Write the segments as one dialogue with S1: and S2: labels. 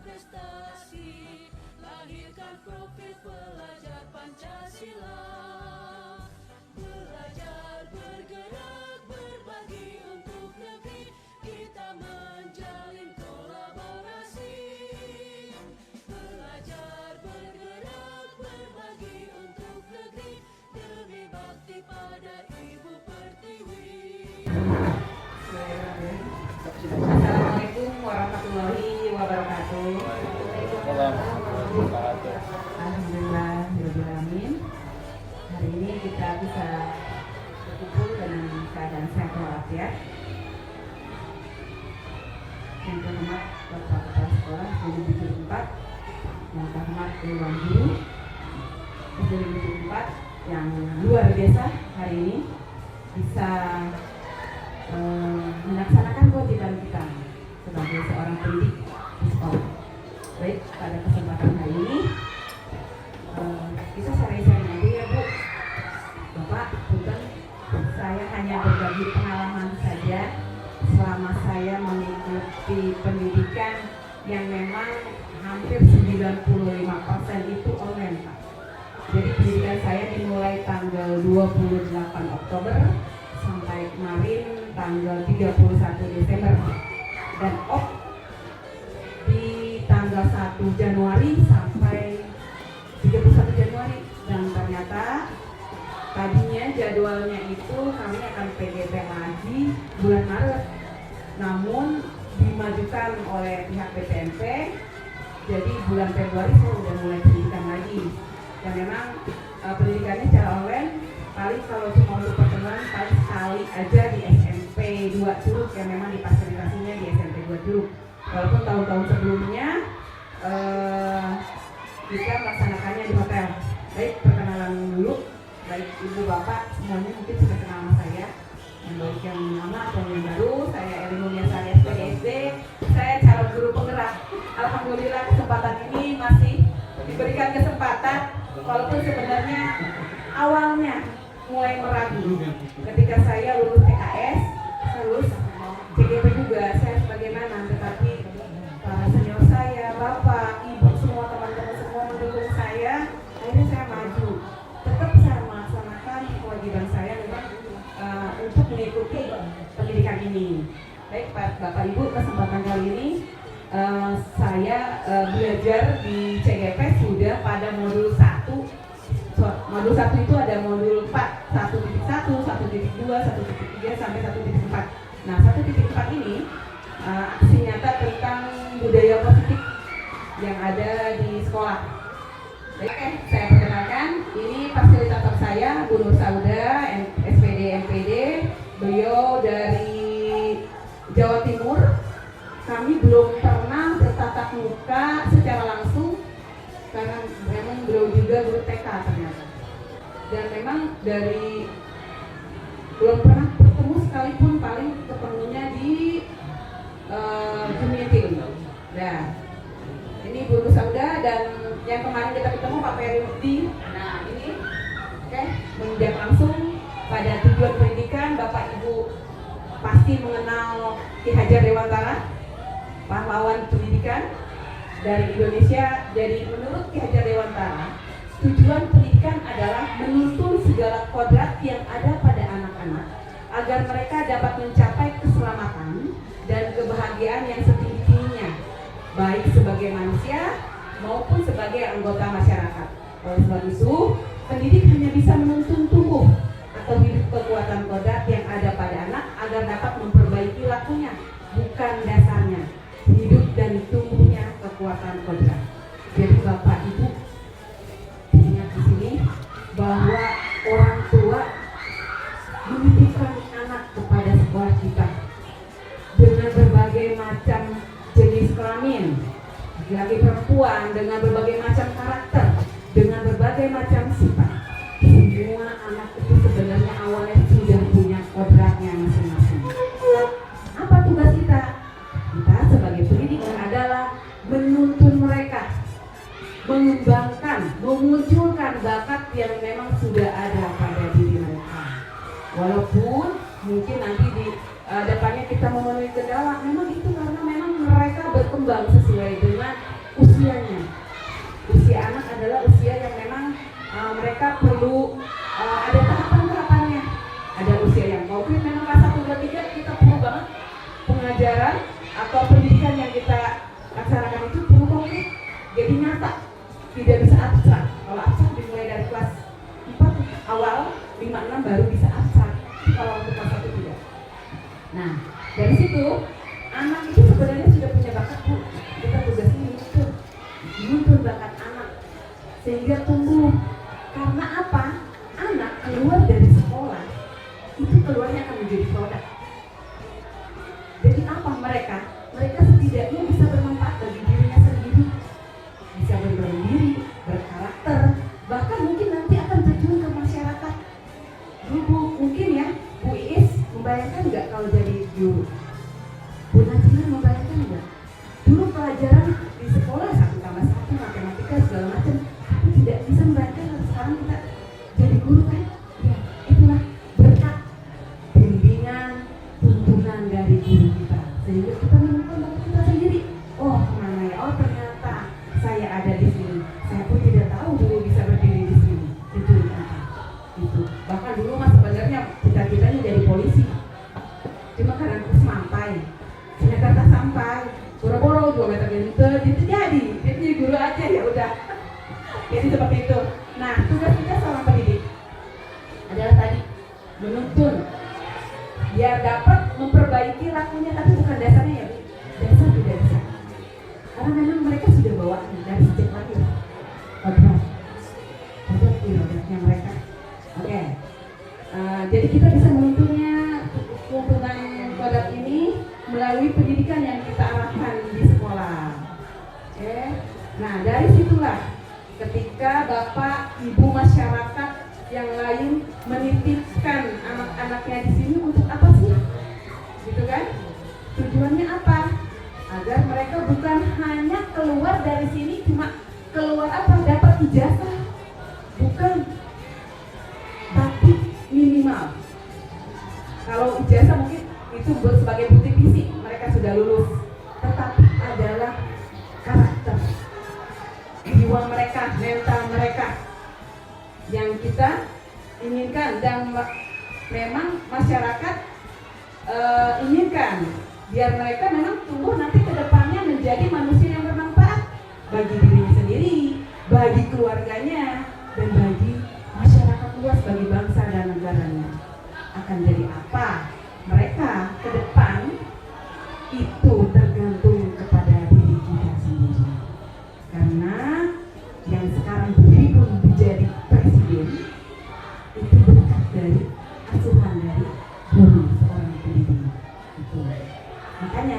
S1: berprestasi, lahirkan profil pelajar Pancasila. Belajar, bergerak, berbagi untuk negeri, kita menjalin kolaborasi. Belajar, bergerak, berbagi untuk negeri, demi bakti pada Ibu Pertiwi.
S2: Assalamualaikum warahmatullahi wabarakatuh. Alhamdulillah, Alhamdulillah. Hari ini kita bisa berkumpul dengan keadaan sehat walafiat. Yang terhormat Bapak Kepala Sekolah SD 4, yang terhormat Dewan Guru SD 4 yang luar biasa hari ini bisa melaksanakan kewajiban kita sebagai seorang pendidik di sekolah. Baik, pada kesempatan hari ini kita sharing-sharing aja ya Bu. Bapak, bukan saya hanya berbagi pengalaman saja selama saya mengikuti pendidikan yang memang hampir 95% itu online Pak. Jadi pendidikan saya dimulai tanggal 28 Oktober sampai kemarin tanggal 31 Desember dan off di tanggal 1 Januari sampai 31 Januari, dan ternyata tadinya jadwalnya itu kami akan PDP lagi bulan Maret, namun dimajukan oleh pihak PTMP, jadi bulan Februari saya udah mulai pendidikan lagi. Dan memang pendidikannya secara online, paling kalau cuma untuk pertemuan paling sekali aja di SMP 2 Curug yang memang difasilitasinya di SMP 2 Curug. Walaupun tahun-tahun sebelumnya kita melaksanakannya di hotel. Baik, perkenalan dulu. Baik Ibu Bapak semuanya mungkin sudah kenal sama saya. Yang baik yang lama atau yang baru, saya Elimunia Sari SPD. Saya calon guru penggerak. Alhamdulillah kesempatan ini masih diberikan kesempatan, walaupun sebenarnya awalnya mulai meragu ketika saya lulus TKS, saya lulus CGP juga, saya sebagaimana, tetapi para senior saya, bapak, ibu, semua teman-teman semua mendukung saya. Akhirnya saya maju, tetap saya melaksanakan kewajiban saya memang untuk mengikuti pendidikan ini. Baik Bapak Ibu, kesempatan kali ini saya belajar di CGP sudah pada modul 1. Modul 1 itu ada modul 4, 1.1, 1.2, 1.3 sampai 1.4. Nah, 1.4 ini aksi nyata tentang budaya positif yang ada di sekolah. Oke, saya perkenalkan, ini fasilitator saya, Bu Nur Sauda, SPD MPD. Beliau dari Jawa Timur. Kami belum pernah bertatap muka secara langsung karena memang beliau juga guru TK ternyata, dan memang dari belum pernah bertemu sekalipun, paling ketemunya di community. Nah, ini Bu Nur Sauda, dan yang kemarin kita ketemu Pak Ferry Mukti. Nah ini oke, menjawab langsung pada tujuan pendidikan. Bapak Ibu pasti mengenal Ki Hajar Dewantara, pahlawan pendidikan dari Indonesia. Jadi menurut Ki Hajar Dewantara, tujuan pendidikan adalah menuntun segala kodrat yang ada pada anak-anak agar mereka dapat mencapai keselamatan dan kebahagiaan yang setinggi-tingginya, baik sebagai manusia maupun sebagai anggota masyarakat. Oleh sebab itu, pendidik hanya bisa menuntun tubuh atau hidup kekuatan kodrat yang ada pada anak agar dapat memperbaiki lakunya, bukan dasarnya, hidup dan tumbuhnya kekuatan kodrat. Jadi Bapak Ibu ingat di sini bahwa orang tua menitipkan anak kepada sekolah kita dengan berbagai macam jenis kelamin, laki-laki perempuan, dengan berbagai macam karakter, dengan berbagai macam sifat. Semua anak itu sebenarnya awalnya sudah punya kodratnya masing-masing. Apa tugas kita? Kita sebagai pendidik adalah menuntun mereka, mengembangkan, memunculkan bakat yang memang sudah ada pada diri mereka. Walaupun mungkin nanti di depannya kita memenuhi kendala, memang itu karena memang mereka berkembang sesuai dengan usianya. Usia anak adalah usia yang memang mereka perlu ada tahapan-tahapannya. Ada usia yang konkret, memang kelas 1, 2, 3 kita perlu banget pengajaran atau pendidikan yang kita laksanakan itu perlu konkret, jadi nyata, tidak bisa abstrak. Kalau abstrak dimulai dari kelas 4 awal, 5, 6 baru bisa abstrak. Kalau untuk kelas 1 tidak. Nah, dari situ anak itu sebenarnya sudah punya bakat, Bu. Kita tugasnya menuntun bakat anak sehingga tumbuh. Karena apa? Anak keluar dari sekolah itu keluarnya akan menjadi produk. Jadi apa mereka? Mereka setidaknya bisa bermanfaat bagi dirinya sendiri, bisa berdiri, berkarakter, bahkan mungkin nanti akan terjun ke masyarakat. Dulu mungkin ya, Bu Iis membayangkan nggak kalau jadi guru? Bu Najina membayangkan nggak? Dulu pelajaran di sekolah 1+1, matematika segala macam, tapi tidak bisa membayangkan kalau sekarang kita jadi guru kan? Ya, itulah berkat bimbingan, tuntunan dari guru kita, sehingga kita menemukan bakat kita sendiri. Oh, kemana ya? Oh, ternyata saya ada di sini. Saya pun tidak tahu dulu bisa berdiri di sini. Itu. Bahkan dulu mas sebenarnya cita-citanya jadi polisi. Cuma karena terus sampai, Jakarta sampai, boro-boro 2 meter itu jadi guru aja ya udah. Jadi seperti itu. Nah, tugas kita seorang pendidik adalah tadi menuntun biar dapat memperbaiki lakunya, tapi bukan dasarnya ya, dasar tidak bisa. Karena memang mereka sudah bawaan dari sejak lahir. Kodrat kodratnya mereka. Oke. Jadi kita bisa menuntunnya, tuntunan kodrat ini melalui pendidikan yang kita arahkan di sekolah. Oke. Nah, dari situlah ketika Bapak, Ibu, masyarakat yang lain menitipkan anak-anaknya di sini untuk apa sih? Gitu kan? Tujuannya apa? Agar mereka bukan hanya keluar dari sini cuma keluar apa? Dapat ijazah. Bukan. Tapi minimal. Kalau ijazah mungkin itu sebagai bukti fisik mereka sudah lulus. Tetapi adalah karakter, jiwa mereka, mental mereka yang kita inginkan, dan memang masyarakat inginkan biar mereka memang tumbuh nanti ke depannya menjadi manusia yang bermanfaat bagi dirinya sendiri, bagi keluarganya, dan bagi masyarakat luas, bagi bangsa dan negaranya. Akan jadi apa mereka ke depan itu tergantung kepada diri kita sendiri. Karena yang sekarang berdiri pun menjadi presiden itu berkat dari asuhan dari guru seorang pendidik itu. Makanya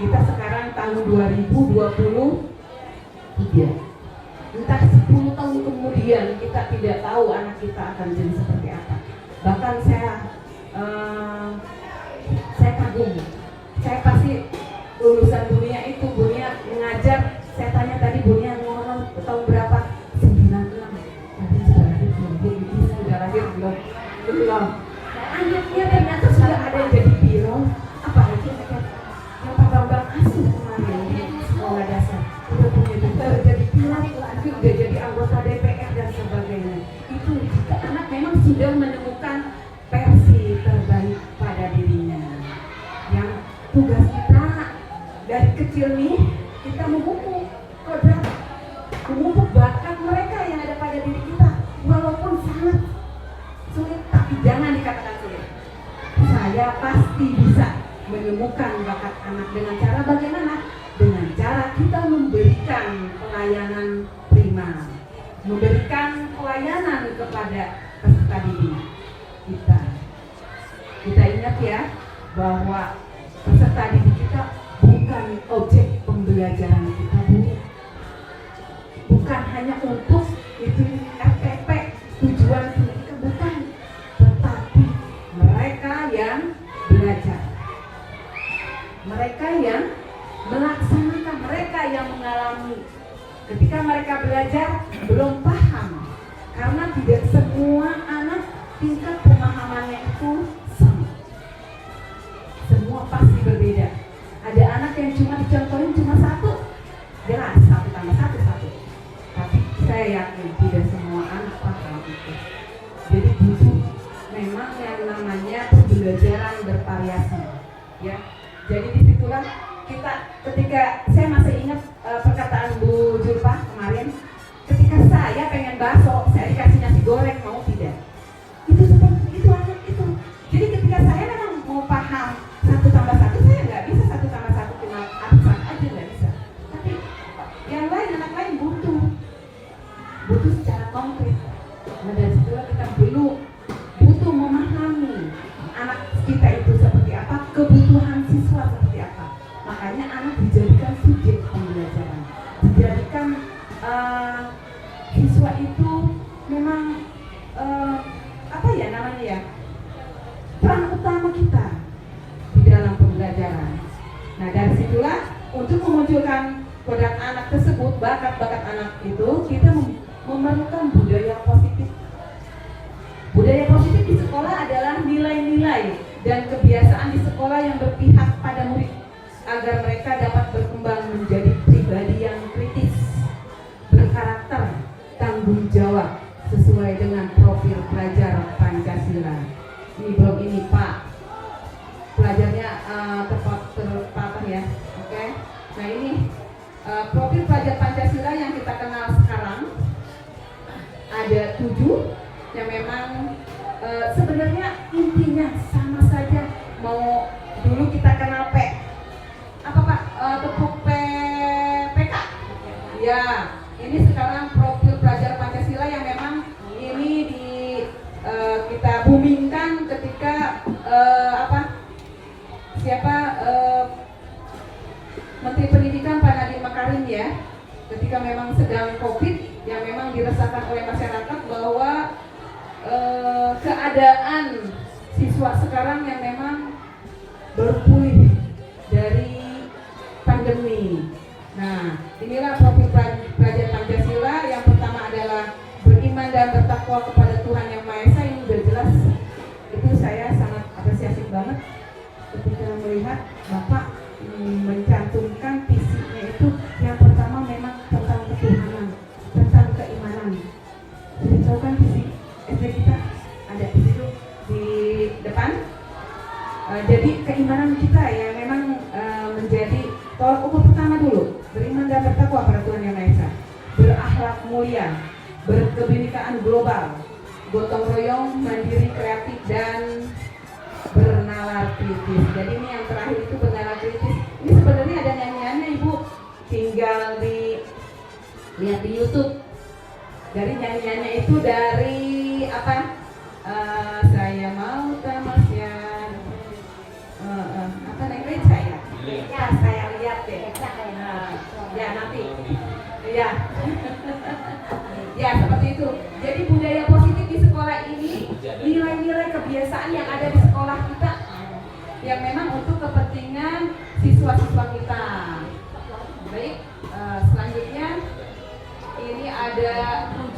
S2: kita sekarang tahun 2023, entah 10 tahun kemudian kita tidak tahu anak kita akan jadi seperti apa. Bahkan saya kagum, saya pasti lulusan dunia itu, dunia mengajar. Saya tanya tadi Bunia ngomong tahun berapa? 96. Tadi sudah lahir belum? Ini sudah lahir belum? Belum. Anaknya ternyata sudah ada yang jadi pilot. Apalagi yang Pak Bambang Asuh kemarin di sekolah dasar udah punya dokter, jadi pilot, lagi udah jadi anggota DPR dan sebagainya. Itu jika anak memang sudah menemukan versi terbaik pada dirinya. Yang tugas kita dari kecil nih, kita memupuk kodrat, memupuk bakat mereka yang ada pada diri kita, walaupun sangat sulit, tapi jangan dikatakan sulit. Saya pasti bisa menemukan bakat anak dengan cara bagaimana? Dengan cara kita memberikan pelayanan prima, memberikan pelayanan kepada peserta didik kita. Kita ingat ya bahwa peserta didik kita bukan objek pembelajaran kita, bukan hanya untuk itu FPP tujuan pendidikan, bukan, tetapi mereka yang belajar, mereka yang melaksanakan, mereka yang mengalami. Ketika mereka belajar belum paham, karena tidak semua anak tingkat pemahamannya itu sama, semua pasti berbeda. Ada anak yang cuma dicontohin cuma 1, jelas 1+1 yakin tidak semua anak paham itu. Jadi butuh memang yang namanya pembelajaran bervariasi, ya. Jadi disitulah kita, ketika saya masih ingat perkataan Bu Julpa kemarin, ketika saya pengen bakso, saya dikasih nasi goreng, mau tidak? Itu seperti itu anak itu. Jadi ketika saya memang mau paham 1+1, saya nggak bisa 1+1 cuma abstrak aja, nggak bisa. Tapi yang lain, anak lain butuh secara konkret. Nah, dari situlah kita butuh memahami anak kita itu seperti apa, kebutuhan siswa seperti apa. Makanya anak dijadikan subjek pembelajaran, dijadikan siswa itu memang apa ya namanya ya, peran utama kita di dalam pembelajaran. Nah, dari situlah untuk memunculkan produk anak tersebut, bakat-bakat anak itu, kita memerlukan budaya positif. Budaya positif di sekolah adalah nilai-nilai dan kebiasaan di sekolah yang berpihak pada murid agar mereka dapat berkembang menjadi pribadi yang kritis, berkarakter, tanggung jawab sesuai dengan profil pelajar Pancasila. Ini blog ini Pak, pelajarnya terpatah ya, oke? Nah ini profil pelajar Pancasila yang kita kenal sekarang ada 7 yang memang sebenarnya intinya sama saja. Mau dulu kita kenal P, apa Pak? Tepuk PK. Ya, ini sekarang profil pelajar Pancasila yang memang ini kita boomingkan ketika Menteri Pendidikan Pak Nadiem Makarim ya, ketika memang sedang COVID, yang memang dirasakan oleh masyarakat bahwa keadaan siswa sekarang yang memang baru pulih dari pandemi. Nah, inilah profil pelajar Pancasila. Yang pertama adalah beriman dan bertakwa kepada Tuhan Yang Maha Esa. Ini udah jelas. Itu saya sangat apresiasi banget ketika melihat Bapak mencantumkan visinya itu. Yang pertama memang tentang ketuhanan, tentang keimanan. Jadi tahu kan visi SD kita ada di situ di depan. Jadi keimanan kita ya memang menjadi tolak ukur pertama dulu. Beriman dan bertakwa pada Tuhan Yang Maha Esa, berakhlak mulia, berkebinekaan global, gotong royong, mandiri, kreatif, dan bernalar kritis. Jadi ini yang terakhir itu bernalar kritis. Ini sebenarnya ada nyanyiannya Ibu, tinggal lihat di YouTube. Dari nyanyiannya itu dari apa? Saya mau tamasya. Apa namanya saya? Ya saya lihat deh. Ya nanti. Ya. Ya seperti itu. Jadi budaya positif di sekolah ini, nilai-nilai kebiasaan yang ada di sekolah kita yang memang untuk kepentingan siswa-siswa kita. Baik, selanjutnya ini ada 7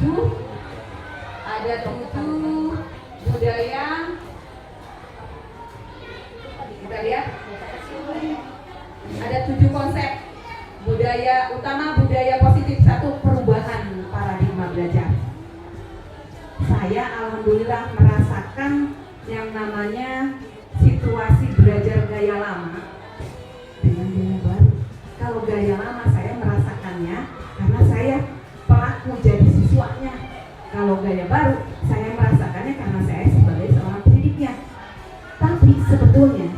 S2: budaya. Kita lihat ada 7 konsep budaya utama, budaya positif. 1, perubahan paradigma belajar. Saya alhamdulillah merasakan yang namanya situasi belajar gaya lama dengan gaya baru. Kalau gaya lama saya merasakannya karena saya pelaku jadi siswanya. Kalau gaya baru saya merasakannya karena saya sebagai seorang pendidiknya. Tapi sebetulnya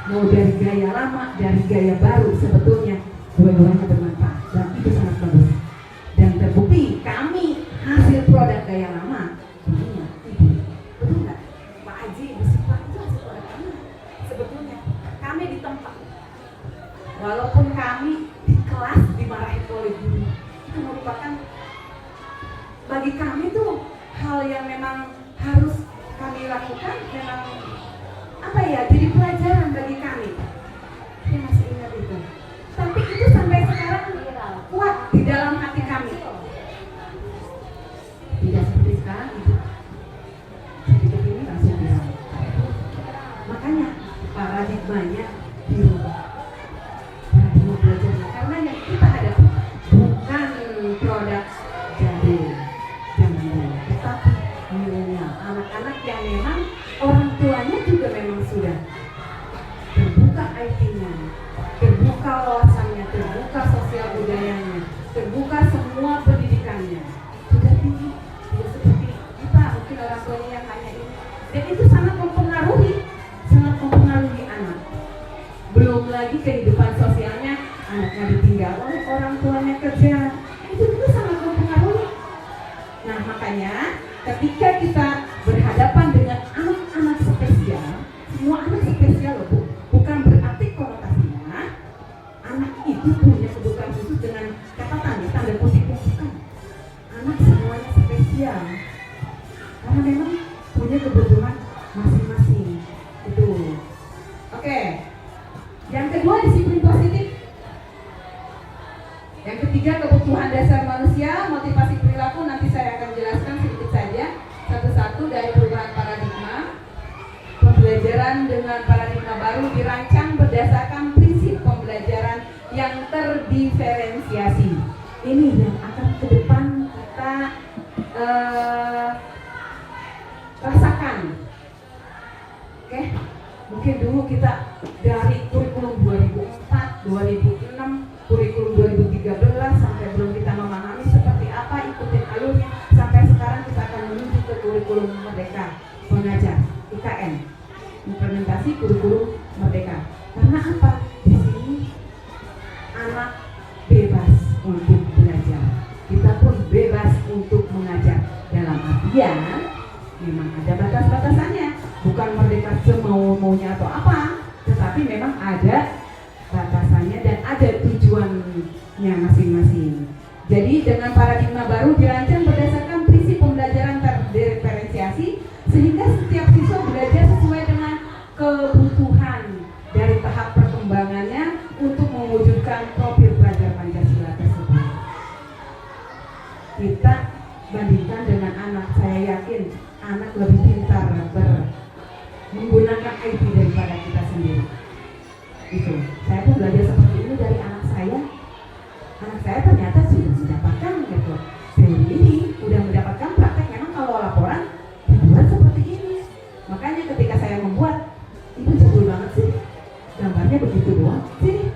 S2: mau dari gaya lama, dari gaya baru, sebetulnya dua-duanya bermanfaat dan itu sangat bagus. Dan terbukti kami hasil produk gaya lama. Ibu, betul nggak? Pak Haji, Ibu Sipa itu hasil produk kami. Sebetulnya kami di tempat, walaupun kami di kelas dimarahin oleh guru, itu merupakan bagi kami tuh hal yang memang harus kami lakukan. Memang apa ya? Jadi pelajaran bagi kami. Saya masih ingat itu. Tapi itu sampai sekarang kuat di dalam hati kami. Tidak seperti sekarang itu. Sedikit ini langsung bilang. Makanya paradigmanya dirubah. Paradigma belajarnya. Karena yang kita hadapi bukan produk jadi, orang tuanya kerja, itu juga sangat mempengaruhi. Nah makanya ketika kita berhadapan dengan anak-anak spesial, semua anak spesial loh Bu, bukan berarti konotasinya anak itu punya kebutuhan khusus dengan kata tanda kutip, bukan. Anak semuanya spesial karena memang punya kebutuhan masing-masing itu. Oke, yang kedua disiplin positif. Yang ketiga kebutuhan dasar manusia, motivasi perilaku. Nanti saya akan jelaskan sedikit saja satu-satu dari perubahan paradigma. Pembelajaran dengan paradigma baru dirancang berdasarkan prinsip pembelajaran yang terdiferensiasi. Ini yang akan ke depan kita rasakan. Oke, mungkin dulu kita dari kurikulum 2004, 2006, kurikulum 2013 sampai belum kita memahami seperti apa, ikutin alurnya sampai sekarang kita akan menuju ke kurikulum merdeka mengajar IKN, implementasi kurikulum merdeka. Karena apa? Di sini anak bebas untuk belajar, kita pun bebas untuk mengajar. Dalam artian memang ada batas-batasannya, bukan merdeka semau-maunya atau apa, tetapi memang ada batasannya dan ada tujuannya masing-masing. Jadi dengan paradigma baru dirancang berdasarkan prinsip pembelajaran terdiferensiasi sehingga setiap siswa belajar sesuai dengan kebutuhan dari tahap perkembangannya untuk mewujudkan profil pelajar Pancasila tersebut. Kita bandingkan dengan anak, saya yakin anak lebih pintar menggunakan IT daripada kita sendiri. Itu, saya pun belajar seperti ini dari anak saya. Anak saya ternyata sudah mendapatkan gitu teori ini, sudah mendapatkan praktek. Memang kalau laporan dibuat seperti ini. Makanya ketika saya membuat, itu jadul banget sih, gambarnya begitu doang. Sini,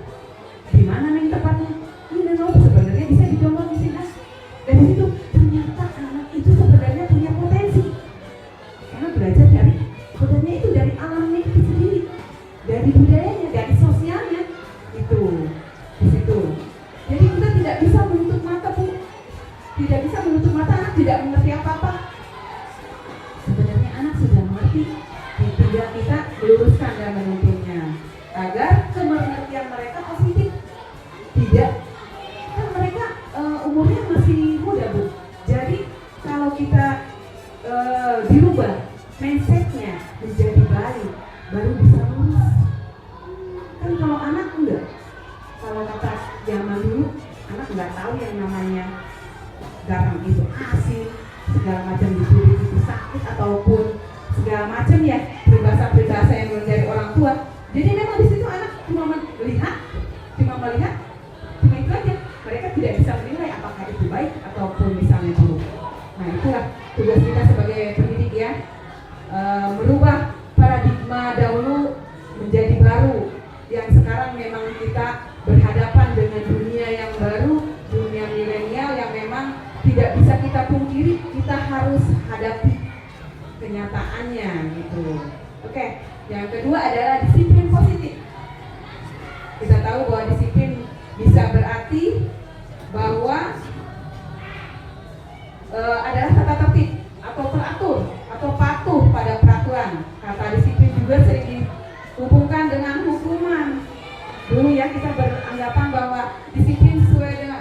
S2: di mana nih tepatnya? Ini loh, sebenarnya bisa didownload di sini. Dari situ ternyata anak itu sebenarnya punya potensi. Karena belajar dari sebenarnya itu dari alamnya itu sendiri, dari budayanya, dari sosialnya itu di situ. Jadi kita tidak bisa menutup mata Bu, tidak bisa menutup mata anak tidak mengerti apa-apa. Sebenarnya anak sudah mengerti, tinggal kita luruskan dan menuntunnya agar kemengertian mereka positif. Tidak, kan mereka umurnya masih muda Bu. Jadi kalau kita dirubah mindsetnya menjadi baik, baru bisa lurus. Kan kalau anak enggak, kalau kata zaman dulu, anak nggak tahu yang namanya garam itu asin, segala macam ditulis itu sakit ataupun segala macam ya, peribahasa-peribahasa yang dari orang tua. Jadi memang di situ anak cuma melihat, cuma itu aja. Mereka tidak bisa menilai apakah itu baik ataupun misalnya buruk. Nah itulah tugas kita sebagai pendidik ya, merubah paradigma dahulu menjadi baru. Yang sekarang memang kita berhadapan dengan dunia yang baru, dunia milenial yang memang tidak bisa kita pungkiri, kita harus hadapi kenyataannya gitu. Oke, yang kedua adalah disiplin positif. Kita tahu bahwa disiplin bisa berarti bahwa adalah tata tertib atau teratur atau patuh pada peraturan. Kata disiplin juga sering dihubungkan dengan hukuman. Dulu ya kita beranggapan bahwa disiplin sesuai dengan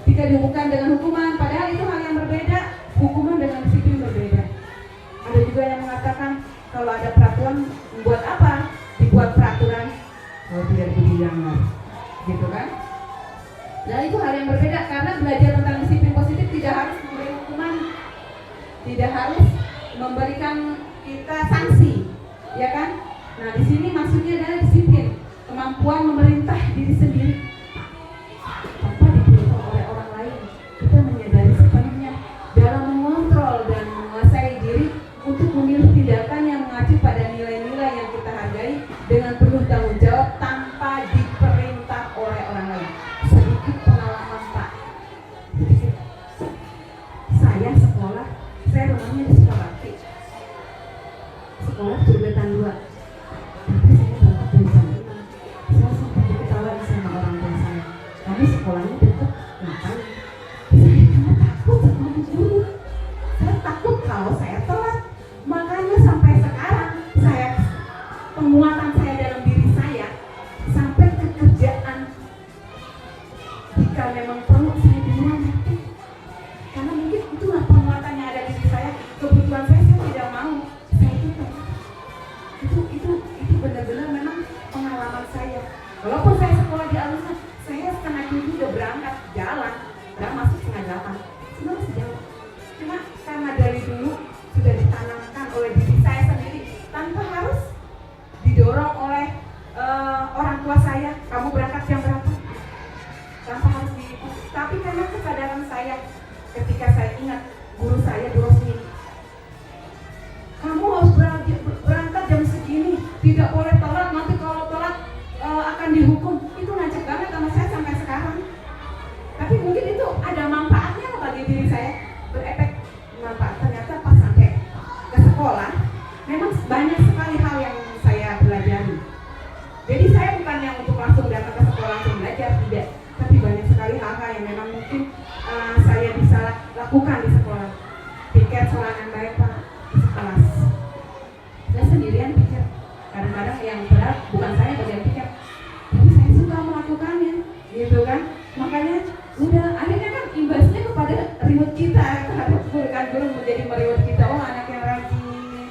S2: jika dihubungkan dengan hukuman, padahal itu hal yang berbeda. Hukuman dengan disiplin berbeda. Ada juga yang mengatakan kalau ada peraturan membuat apa? Dibuat peraturan kalau tidak dilanggar, gitu kan? Nah itu hal yang berbeda karena belajar tentang disiplin positif tidak harus memberi hukuman, tidak harus memberikan kita sanksi, ya kan? Nah di sini maksudnya adalah disiplin, kemampuan memerintah diri sendiri tanpa diperintah oleh orang lain. Kita menyadari sepenuhnya dalam mengontrol dan menguasai diri untuk memilih tindakan yang mengacu pada nilai-nilai yang kita hargai dengan penuh tanggung jawab tanpa diperintah oleh orang lain. Sedikit pengalaman Pak, sedikit. Saya sekolah, saya rumahnya di Sukabakti, sekolah Jurbetan 2. Tapi saya dapat dari jam 5. Saya sempat diketawain sama orang tua Ngapain? Saya karena takut sama Bu Guru. Saya takut kalau saya telat. Makanya sampai sekarang saya penguatan saya dalam diri saya sampai ke kerjaan. Jika memang perlu saya duluan nanti. Karena mungkin itulah penguatan yang ada di diri saya. Kebutuhan saya tidak mau. Saya itu benar-benar memang pengalaman saya. Walaupun saya sekolah di Alusnya, saya 6:30 udah berangkat jalan, udah masuk 7:30. Sebenarnya sejauh. Cuma karena dari dulu sudah ditanamkan oleh diri saya sendiri tanpa harus didorong oleh orang tua saya. Kamu berangkat jam berapa? Tanpa harus tapi karena kesadaran saya ketika saya ingat guru saya di Rosmin, kamu harus berangkat jam segini, tidak boleh telat, nanti kalau telat akan dihukum. Itu ngajak banget sama saya sampai sekarang. Tapi mungkin itu ada manfaatnya bagi diri saya, berefek manfaat. Ternyata pas sampai ke sekolah memang banyak sekali hal yang saya pelajari. Jadi saya bukan yang untuk langsung datang ke sekolah langsung belajar, tidak. Tapi banyak sekali hal-hal yang memang mungkin saya bisa lakukan di sekolah. Tiket sorangan baik Pak di sekelas. Saya sendirian pikir. Kadang-kadang yang berat bukan saya bagian pikir. Tapi saya suka melakukannya, gitu kan? Makanya udah akhirnya kan imbasnya kepada reward kita, terhadap guru kan, guru menjadi mereward kita. Oh, anak yang rajin,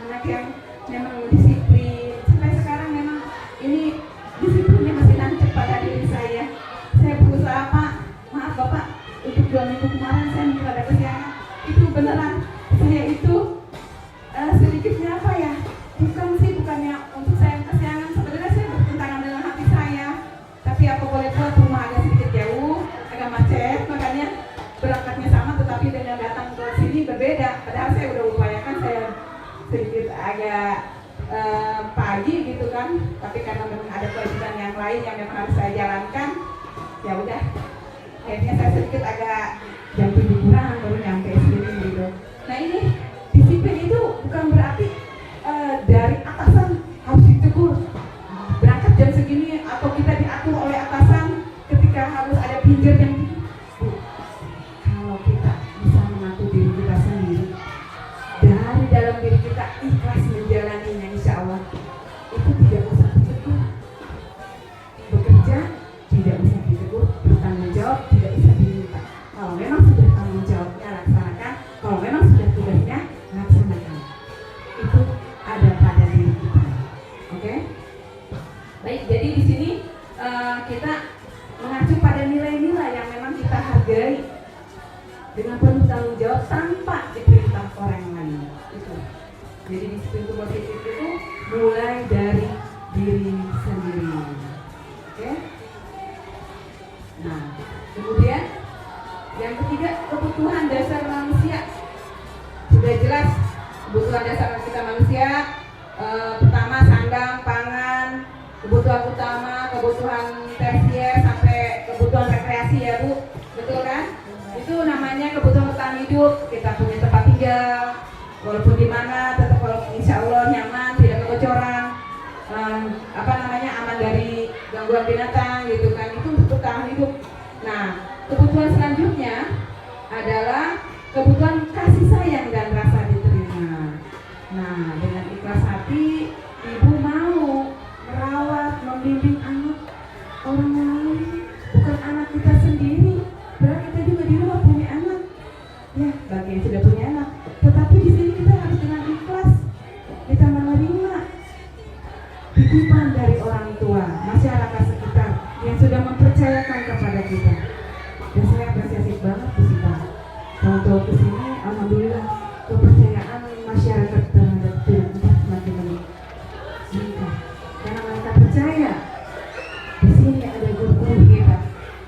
S2: anak yang memang disiplin. Sampai sekarang memang ini disiplinnya masih nancep pada diri saya. Saya berusaha Pak, maaf Bapak, untuk 2 minggu kemarin saya mungkin ada kesiangan. Itu beneran saya itu sedikitnya apa ya? Bukannya untuk saya kesiangan. Sebenarnya saya bertentangan dengan hati saya. Tapi apa boleh buat, rumah agak sedikit jauh, agak macet, makanya berangkatnya sama, tetapi dengan datang ke sini berbeda. Padahal saya udah upayakan saya sedikit agak pagi gitu kan. Tapi karena memang ada kewajiban yang lain yang memang harus saya jalankan, ya udah. Akhirnya saya sedikit agak jam 7 kurang baru nyampe sini gitu. Nah ini disiplin itu bukan berarti dari atasan harus ditegur berangkat jam segini atau kita diatur oleh atasan ketika harus ada pinjam yang Bu, kalau kita bisa mengatur diri kita sendiri dari dalam diri kita ikhlas menjalaninya, insya Allah itu tidak usah ditegur. Bekerja tidak usah ditegur, bertanggung jawab tidak usah diminta. Kalau memang sudah tanggung jawabnya laksanakan, kalau memang sudah tugasnya laksanakan. Itu ada pada diri kita. Oke? Baik, jadi di sini kita mengacu pada nilai-nilai yang memang kita hargai dengan penuh tanggung jawab tanpa diperintah orang lain. Itu. Jadi disiplin positif itu mulai dari diri sendiri. Oke? Nah, kemudian yang ketiga, kebutuhan dasar manusia. Sudah jelas kebutuhan dasar kita manusia, pertama sandang, pangan, kebutuhan utama, kebutuhan tersier sampai kebutuhan rekreasi ya Bu, betul kan? Itu namanya kebutuhan bertahan hidup. Kita punya tempat tinggal, walaupun di mana tetap walaupun insya Allah nyaman, tidak kebocoran, aman dari gangguan binatang gitu kan. Itu untuk bertahan hidup. Nah, kebutuhan selanjutnya adalah kebutuhan kasih sayang dan rasa diterima. Nah, dengan ikhlas hati, ibu mau merawat, membimbing anak orang lain, bukan anak kita sendiri. Padahal kita juga di rumah punya anak, ya bagi yang sudah punya anak. Tetapi di sini kita harus dengan ikhlas, kita menerima titipan dari orang tua, masyarakat sekitar yang sudah mempercayakan kepada kita. Dan saya apresiasi banget Bu Sita. Tahun-tahun kesini, alhamdulillah kepercayaan masyarakat terhadap kita semakin meningkat. Karena mereka percaya di sini ada guru-guru kita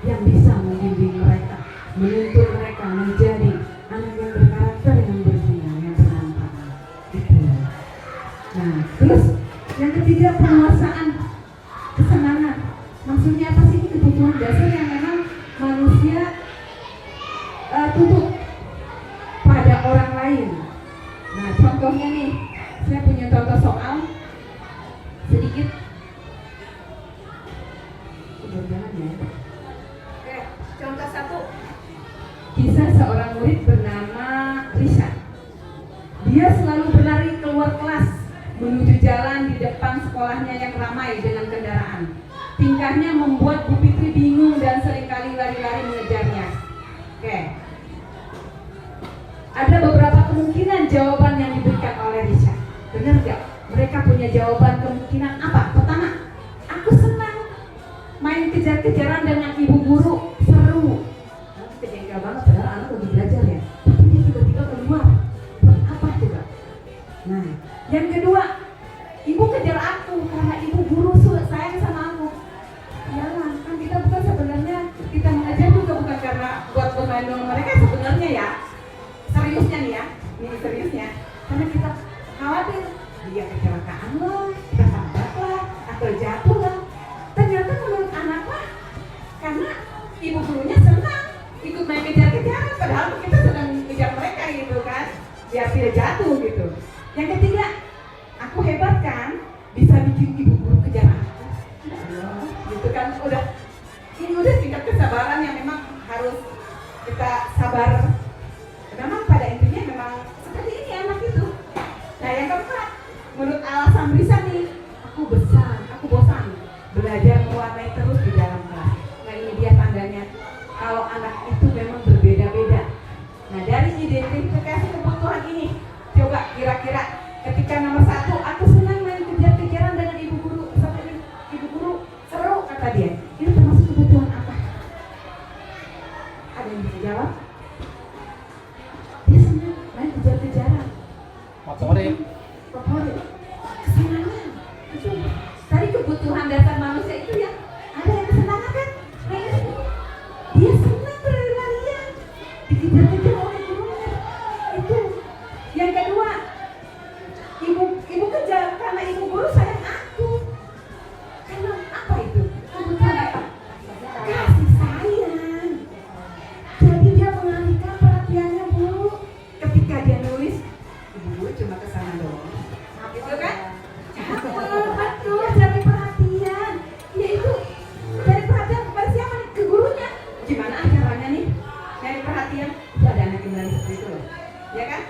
S2: yang bisa membimbing mereka, menuntun mereka menjadi anak yang berkarakter, yang berguna, yang bermanfaat. Gitu. Nah, terus yang ketiga, penguasaan kesenangan. Maksudnya apa sih? Kebutuhan dasar yang memang manusia tutup pada orang lain. Nah, contohnya nih, saya punya contoh soal sedikit. Jangan ya. Oke, contoh Bisa seorang murid bernama Risha. Dia selalu berlari keluar kelas menuju jalan di depan sekolahnya yang ramai dengan kendaraan. Tingkahnya membuat Bu Fitri bingung dan seringkali lari-lari mengejarnya. Oke. Ada beberapa kemungkinan jawaban yang diberikan oleh Risha. Benar nggak? Mereka punya jawaban kemungkinan apa? Pertama, aku senang main kejar-kejaran dengan ibu guru, seru. Kejengkel banget padahal anak lagi belajar ya. Tapi dia tiba-tiba keluar. Buat apa coba? Nah, yang kedua, ibu kejar aku karena ibu guru sayang sama aku. Jangan, kan kita bukan sebenarnya kita mengajar juga bukan karena buat bermain dengan mereka sebenarnya ya. Seriusnya nih ya, ini seriusnya. Karena kita khawatir dia kecelakaan lah, kita tabrak lah, atau jatuh lah. Ternyata menurut anak mah karena ibu gurunya senang ikut main kejar-kejaran, padahal kita sedang mengejar mereka gitu kan, biar tidak jatuh gitu. Yang ketiga, aku hebat kan, bisa bikin ibu guru kejar aku. Gitu kan, ini udah tingkat kesabaran yang memang harus kita sabar. Memang pada intinya memang seperti ini anak itu. Nah yang keempat, menurut alasan Risha nih, aku bosan belajar mewarnai terus di dalam kelas. Nah ini dia tandanya kalau anak itu memang berbeda-beda. Nah dari identifikasi kebutuhan ini, coba kira-kira ketika nomor 1, aku senang main kejar-kejaran dengan ibu guru, sampai ibu guru seru kata dia. Itu termasuk kebutuhan apa? Ada yang bisa jawab? Dia senang main kejar-kejaran. Favorit. Kesenangan. Itu tadi kebutuhan dasar manusia itu ya. Ada yang kesenangan kan? Nah ini dia senang berlari-larian, dikejar-kejar oleh gurunya. Itu. Yang kedua, ibu kejar karena ibu guru sayang aku. Karena apa itu? Kebutuhan apa? Kasih sayang. Jadi dia mengalihkan perhatiannya Bu. Ketika dia nulis, ibu guru cuma kesana doang. Gitu kan? Betul, cari perhatian. Ya itu cari perhatian kepada siapa nih? Ke gurunya. Gimana caranya nih? Cari perhatian. Itu ada anak yang bilang seperti itu loh. Ya kan?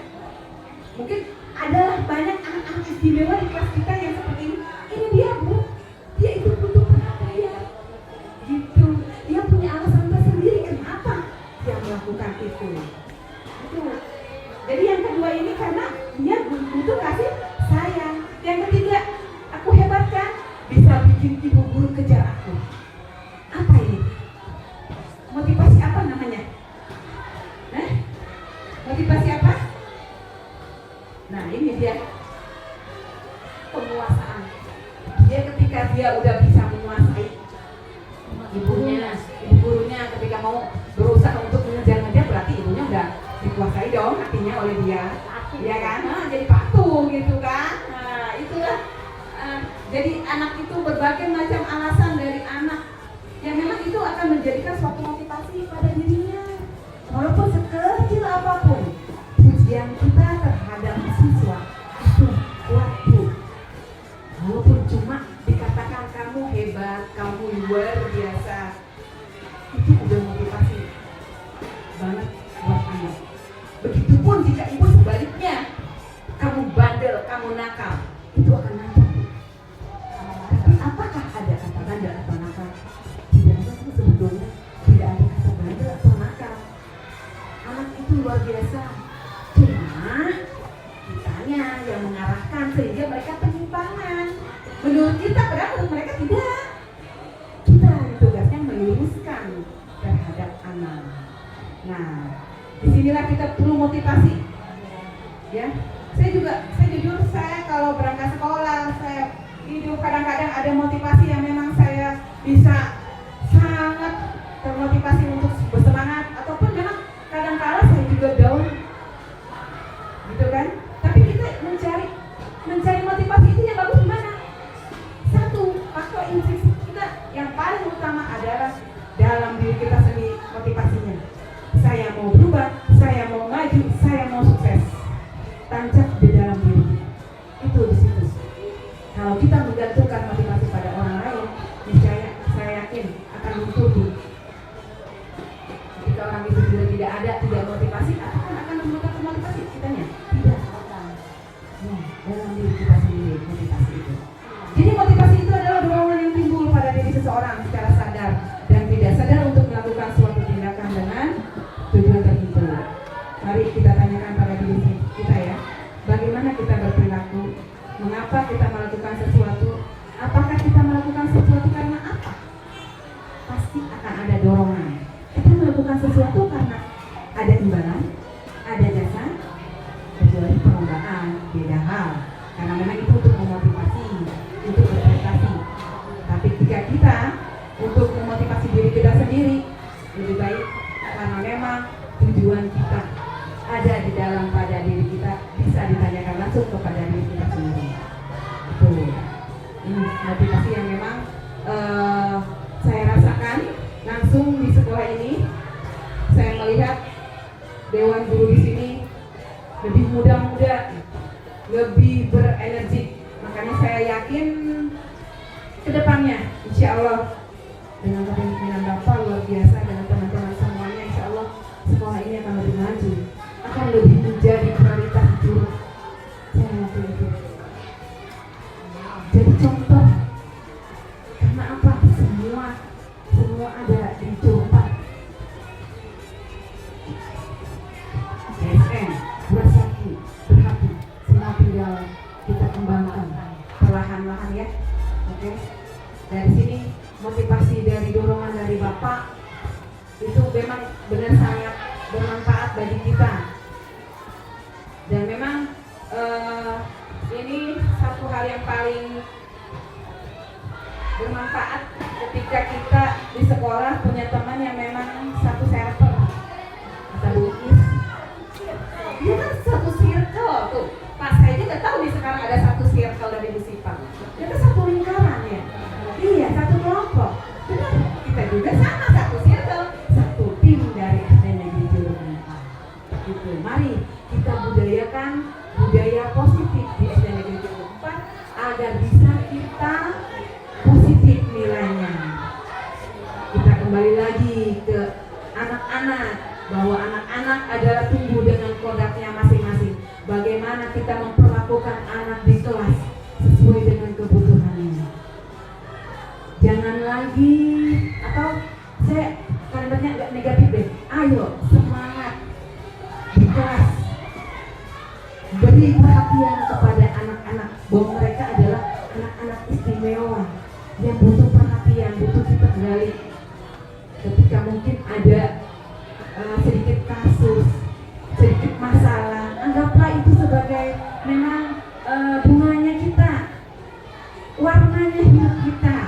S2: Mungkin adalah banyak anak-anak istimewa di kelas kita yang seperti ini. Ini dia Bu. Dia itu butuh perhatian. Gitu. Dia punya alasan tersendiri kenapa dia melakukan itu. Itu. Jadi yang kedua ini karena dia butuh kasih sayang. Yang ketiga, aku hebat kan, bisa bikin ibu guru kejar aku. Apa ini? Motivasi apa namanya? Motivasi apa? Nah ini dia penguasaan. Dia ketika dia udah bisa menguasai ibu gurunya ketika mau berusaha untuk mengejar-ngejar, berarti ibunya udah dikuasai dong hatinya oleh dia. Ya kan? Jadi patuh gitu kan. Nah itulah jadi anak itu berbagai macam alasan dari anak yang memang itu akan menjadikan suatu motivasi pada dirinya. Walaupun sekecil apapun pujian kita terhadap siswa itu kuat Bu. Walaupun cuma dikatakan kamu hebat, kamu luar biasa, itu udah motivasi banget buat anak. Begitupun jika ibu sebaliknya, kamu bandel, kamu nakal, itu akan nakal. Tapi apakah ada kata bandel atau nakal? Tidak ada sebetulnya, tidak ada kata bandel atau nakal. Anak itu luar biasa. Cuma kitanya yang mengarahkan sehingga mereka penyimpangan. Menurut kita, padahal menurut mereka tidak. Kita tugasnya meluruskan terhadap anak. Nah, disinilah kita perlu motivasi. Ya, saya jujur kalau berangkat sekolah, saya hidup kadang-kadang ada motivasi yang memang saya bisa sangat termotivasi untuk bersemangat, ataupun memang kadang-kala saya juga down, gitu kan? Tapi kita mencari motivasi itu yang bagus gimana? Satu, faktor intrinsik kita yang paling utama adalah dalam diri kita sendiri motivasinya. Saya mau berubah, saya mau maju, saya mau sukses. Tancap di dalam diri. Itu di situ. Kalau kita menggantungkan motivasi pada orang lain, niscaya saya yakin akan luntur. Ketika orang itu sudah tidak ada, tidak Mengapa kita melakukan sesuatu? Apakah kita melakukan sesuatu karena apa? Pasti akan ada dorongan. Kita melakukan sesuatu karena ada imbalan, ada jasa, kecuali perlombaan, beda hal. Karena memang itu untuk memotivasi, untuk berprestasi. Tapi jika kita untuk memotivasi diri kita sendiri, lebih baik karena memang tujuan kita ada di dalam pada diri kita, bisa ditanyakan langsung kepada diri kita sendiri. Betul. Ini motivasi yang memang saya rasakan langsung di sekolah ini. Saya melihat dewan guru di sini lebih muda-muda, lebih berenergi. Makanya saya yakin kedepannya, insya Allah dengan kepemimpinan Bapak luar biasa dengan teman-teman semuanya, insya Allah sekolah ini akan lebih maju, akan lebih menjadi prioritas hidup. Saya yakin itu. Jadi contoh, karena apa? Semua ada di Jombang. KSN, bersatu, berhati, semua tinggal kita kembangkan perlahan-lahan ya. Oke. Dari sini motivasi dari dorongan dari Bapak itu memang benar sangat bermanfaat bagi kita. Dan memang ini satu hal yang paling bermanfaat ketika kita di sekolah punya teman yang memang satu circle. Kata Bu Is, dia kan satu circle tuh. Pak saya aja nggak tahu nih sekarang ada satu circle dari Bu Sipa. Dia kan satu lingkaran ya. Iya, satu kelompok. Benar, kita juga sama satu circle, satu tim dari SD Negeri Jurumudi. Gitu. Mari kita budayakan budaya positif di SD Negeri Jurumudi agar bisa kita positif nilainya. Kita kembali lagi ke anak-anak, bahwa anak-anak adalah tumbuh dengan kodratnya masing-masing. Bagaimana kita memperlakukan anak di kelas sesuai dengan kebutuhannya. Jangan lagi, atau saya kalimatnya agak negatif deh. Ayo semangat di kelas, beri perhatian kepada anak-anak bahwa mereka adalah anak-anak istimewa yang butuh perhatian, butuh kita gali. Ketika mungkin ada sedikit kasus, sedikit masalah, anggaplah itu sebagai memang bunganya kita, warnanya hidup kita.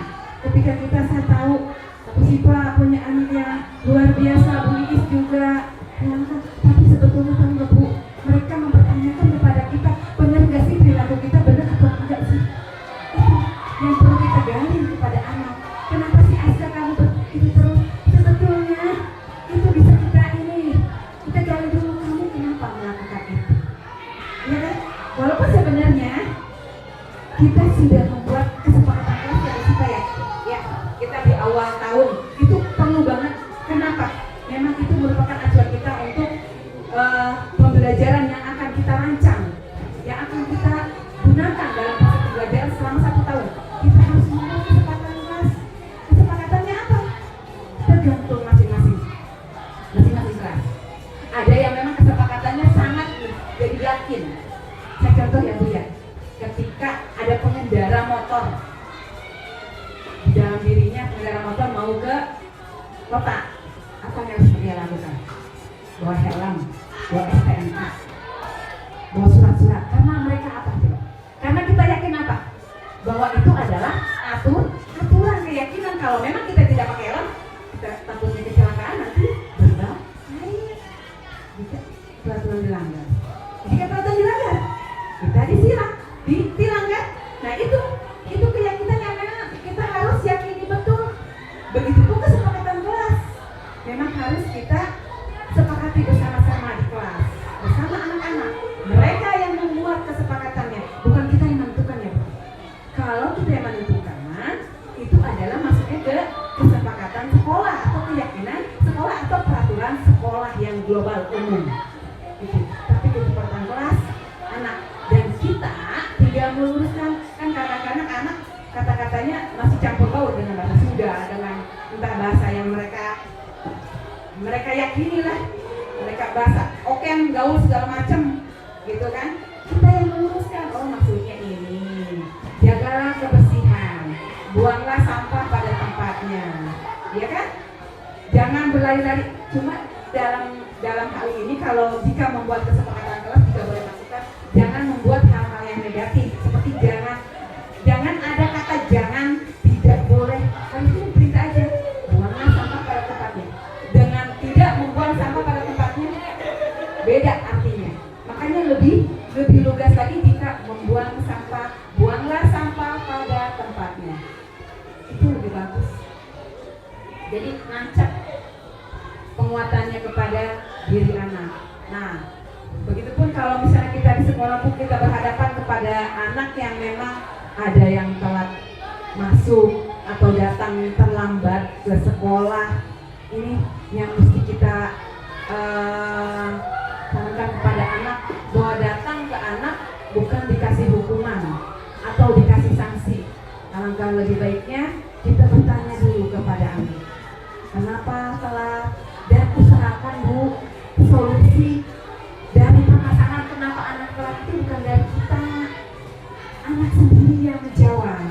S2: Ketika saya tahu Bu Sipa punya anak yang luar biasa, Bu Iis juga, tapi sebetulnya tahu nggak Bu, mereka mempertanyakan kepada kita, benar nggak sih perilaku kita, benar atau enggak sih? Itu yang perlu kita gali kepada anak. Kenapa sih Aisyah kamu begitu terus? Sebetulnya itu bisa kita gali dulu, kamu kenapa melakukan itu? Ya kan? Walaupun sebenarnya kita sudah membuat kesepakatan kelas dari kita ya, kita di awal tahun itu perlu banget. Kenapa? Memang itu merupakan acuan kita untuk pembelajaran yang akan kita rancang, yang akan kita gunakan dalam proses pembelajaran selama 1 tahun. Kita harus membuat kesepakatan kelas. Kesepakatannya apa? Tergantung masing-masing kelas. Ada yang memang kesepakatannya sangat jadi yakin. Saya contoh ya Bu ya, ketika ada pengendara motor, di dalam dirinya pengendara motor mau ke kota, apa yang harus dia lakukan? Bawa helm, bawa STNK, bawa surat-surat. Karena mereka apa coba? Karena kita yakin apa? Bahwa itu adalah aturan, keyakinan. Kalau memang kita tidak pakai helm, kita takutnya kecelakaan, nanti berbahaya. Jika peraturan dilanggar, kita ditilang kan? Nah itu keyakinan yang memang kita harus yakini betul. Begitupun kesepakatan kelas, memang harus kita sepakati bersama-sama di kelas bersama anak-anak. Mereka yang membuat kesepakatannya, bukan kita yang menentukan ya. Kalau kita yang menentukan, itu adalah masuknya ke kesepakatan sekolah atau keyakinan sekolah atau peraturan sekolah yang global umum. Gitu. Tapi kesepakatan kelas anak, dan kita tinggal meluruskan. Kan kadang-kadang anak kata-katanya masih campur baur dengan bahasa Sunda, dengan entah bahasa yang mereka yakini lah, mereka bahasa oke gaul segala macam gitu kan. Kita yang meluruskan, oh maksudnya ini buanglah sampah pada tempatnya, ya kan? Jangan berlari-lari. Cuma dalam hal ini kalau jika membuat kesepakatan kelas juga boleh masukkan, jangan membuat hal-hal yang negatif seperti jangan ada kata jangan, tidak boleh. Kan itu perintah aja. Buanglah sampah pada tempatnya. Dengan tidak membuang sampah pada tempatnya beda artinya. Makanya lebih lugas lagi jika membuang sampah, buanglah sampah pada tempatnya. Itu lebih bagus. Jadi nancap penguatannya kepada diri anak. Nah, begitupun kalau misalnya kita di sekolah pun kita berhadapan kepada anak yang memang ada yang telat masuk atau datang terlambat ke sekolah, ini yang mesti kita sarankan kepada anak bahwa datang ke anak bukan dikasih hukuman atau dikasih sanksi. Alangkah lebih baiknya kita bertanya dulu kepada anak, kenapa telat, dan usahakan Bu solusi dari permasalahan kenapa anak telat itu bukan dari kita, anak sendiri yang menjawab.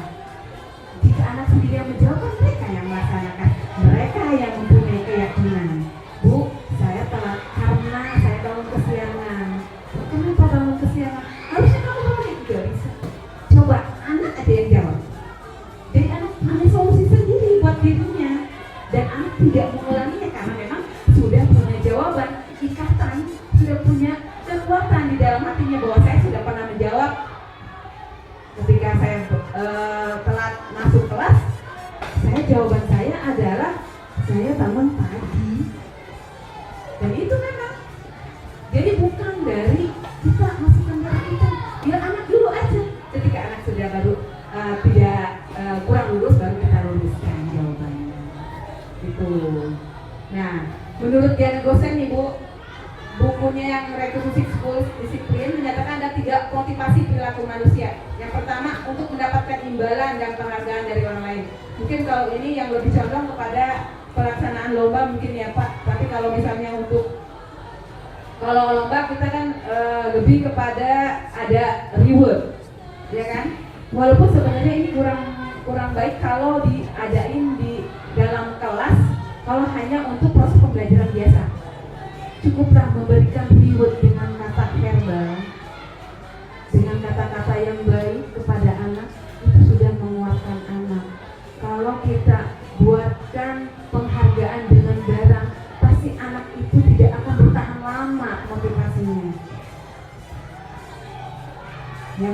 S2: Jika anak sendiri yang menjawab, kan mereka yang melaksanakan, mereka yang mempunyai keyakinan. Bu, saya telat karena saya bangun kesiangan. Kenapa bangun kesiangan? Harusnya kamu bangun juga bisa. Coba anak ada yang jawab. Jadi anak punya solusi sendiri buat dirinya, dan anak tidak mengulanginya karena memang sudah punya jawaban, ikatan, sudah punya kekuatan di dalam hatinya bahwa saya sudah pernah menjawab ketika saya telat masuk kelas. Jawaban saya adalah saya bangun pagi, dan itu memang jadi bukan dari kita masukkan dari kita, biar anak dulu aja. Ketika anak sudah baru tidak kurang lurus, baru kita luruskan jawabannya gitu. Nah, menurut Diana Gosen nih Bu, bukunya yang Rekonstruksi School Disiplin menyatakan ada 3 motivasi perilaku manusia. Yang pertama, untuk mendapatkan imbalan dan penghargaan dari orang lain. Mungkin kalau ini yang lebih condong kepada pelaksanaan lomba mungkin ya Pak. Tapi kalau misalnya untuk kalau lomba kita kan lebih kepada ada reward, ya kan? Walaupun sebenarnya ini kurang baik kalau diadain di dalam kelas, kalau hanya untuk proses pembelajaran biasa. Cukuplah memberikan reward dengan kata verbal, dengan kata-kata yang baik kepada anak, itu sudah menguatkan anak. Kalau kita buatkan penghargaan dengan barang, pasti anak itu tidak akan bertahan lama motivasinya. Ya,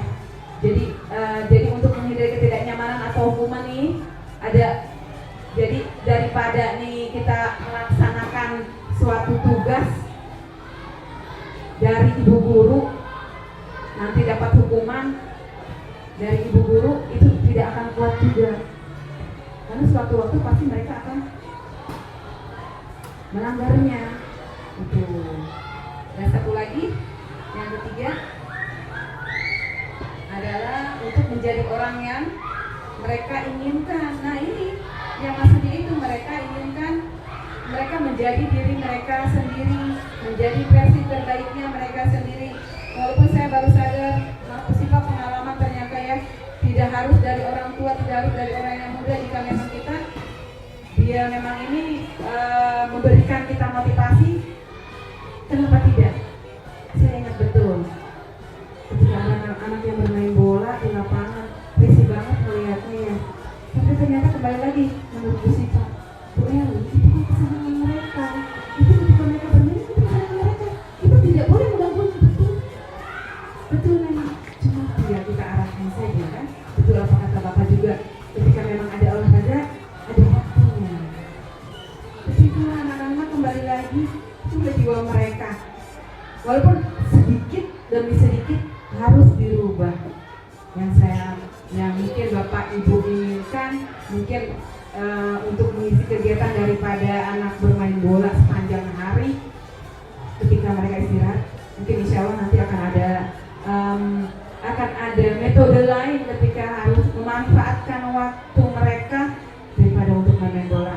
S2: jadi untuk menghindari ketidaknyamanan atau hukuman nih ada. Jadi daripada nih kita melaksanakan suatu tugas dari ibu guru, nanti dapat hukuman dari ibu guru, itu tidak akan kuat juga, karena suatu waktu pasti mereka akan melanggarnya. Itu. Dan satu lagi, yang ketiga adalah untuk menjadi orang yang mereka inginkan. Nah ini yang maksudnya itu mereka inginkan mereka menjadi diri mereka sendiri, menjadi versi terbaiknya mereka sendiri. Walaupun saya baru sadar, sifat pengalaman ternyata ya, tidak harus dari orang tua, tidak harus dari orang yang muda. Jika memang dia memang ini memberikan kita motivasi, kenapa tidak? Saya ingat betul ketika anak-anak yang bermain bola di lapangan, risih banget melihatnya ya. Tapi ternyata kembali lagi menurut Bu Sipa, Bu Eli, itu kan kesenangan mereka, itu ketika mereka bermain itu kesenangan mereka, kita tidak boleh mengganggu. Betul memang, cuma tidak kita arahkan saja kan. Betul apa kata Bapak juga, ketika memang ada olahraga, ada waktunya. Begitulah anak-anak kembali lagi, itu jiwa mereka. Walaupun sedikit demi sedikit harus dirubah. Yang mungkin Bapak Ibu inginkan, mungkin untuk mengisi kegiatan daripada anak bermain bola sepanjang hari, ketika mereka istirahat, mungkin insya Allah nanti akan ada metode lain ketika harus memanfaatkan waktu mereka daripada untuk bermain bola,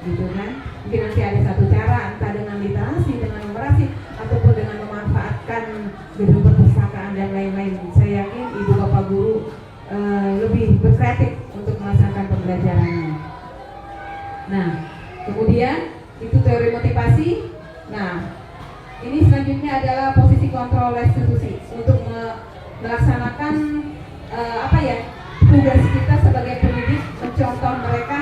S2: gitu kan? Mungkin nanti ada satu cara, entah dengan literasi, dengan numerasi, ataupun dengan memanfaatkan gedung perpustakaan dan lain-lain. Saya yakin Ibu Bapak Guru lebih berkreatif untuk melaksanakan Nah, kemudian itu teori motivasi. Nah, ini selanjutnya adalah posisi kontrol restitusi untuk melaksanakan tugas kita sebagai pendidik, mencontoh mereka.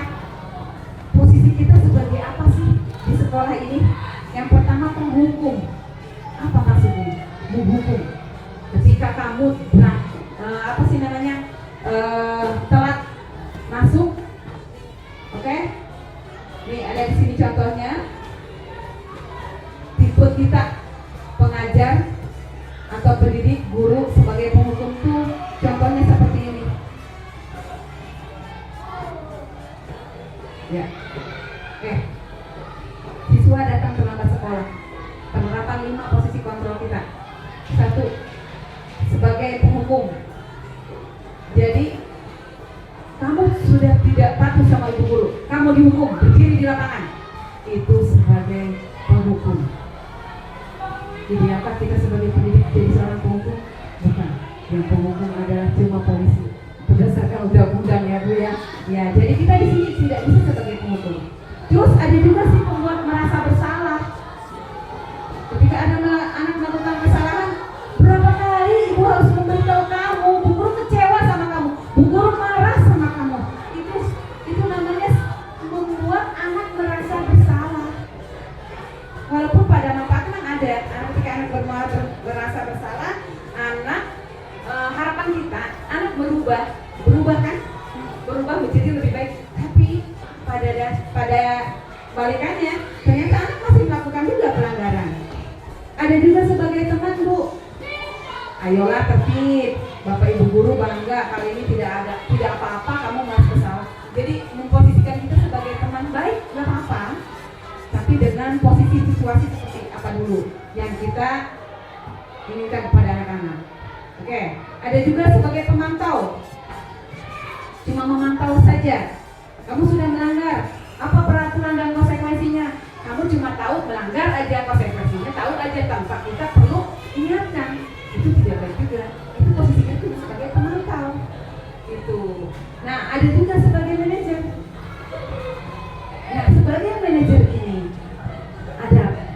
S2: Posisi kita sebagai apa sih di sekolah ini? Yang pertama, penghukum. Apa maksudnya? Menghukum. Ketika kamu telat masuk, oke? Nih ada di sini contohnya. Tipe kita pengajar atau pendidik, guru sebagai penghukum tuh contohnya seperti ini. Ya, oke. Siswa datang terlambat sekolah. Penerapan 5 posisi kontrol kita. 1. Sebagai penghukum. Jadi kamu sudah tidak patuh sama ibu guru, kamu dihukum berdiri di lapangan. Itu sebagai penghukum. Jadi apa kita sebagai pendidik jadi seorang penghukum? Bukan. Yang penghukum adalah cuma polisi. Berdasarkan undang-undang ya Bu ya. Ya, jadi kita di sini tidak bisa sebagai penghukum. Terus ada juga sih pembuat merasa bersalah. Ketika ada anak melakukan kesalahan, berapa kali ibu harus memberitahu kamu, bu guru kecewa sama kamu, bu guru marah sama kamu. Itu namanya membuat anak merasa bersalah. Walaupun pada manfaatnya ada, ketika anak merasa bersalah, harapan kita anak berubah kan, berubah menjadi lebih baik. Tapi pada balikannya ternyata anak masih melakukan juga pelanggaran. Ada juga sebagai teman Bu, ayolah tertib, bapak ibu guru bangga kali ini tidak apa-apa kamu nggak bersalah. Jadi memposisikan kita sebagai teman baik nggak apa-apa, tapi dengan posisi situasi seperti apa dulu yang kita inginkan kepada anak-anak. Oke, ada juga sebagai pemantau, cuma memantau saja. Kamu sudah melanggar, apa peraturan dan konsekuensinya? Kamu cuma tahu melanggar aja, konsekuensinya tahu aja tanpa kita perlu ingatkan. Itu tidak baik juga. Itu posisinya itu sebagai pemantau. Itu. Nah, ada juga sebagai manajer. Nah, sebagai manajer ini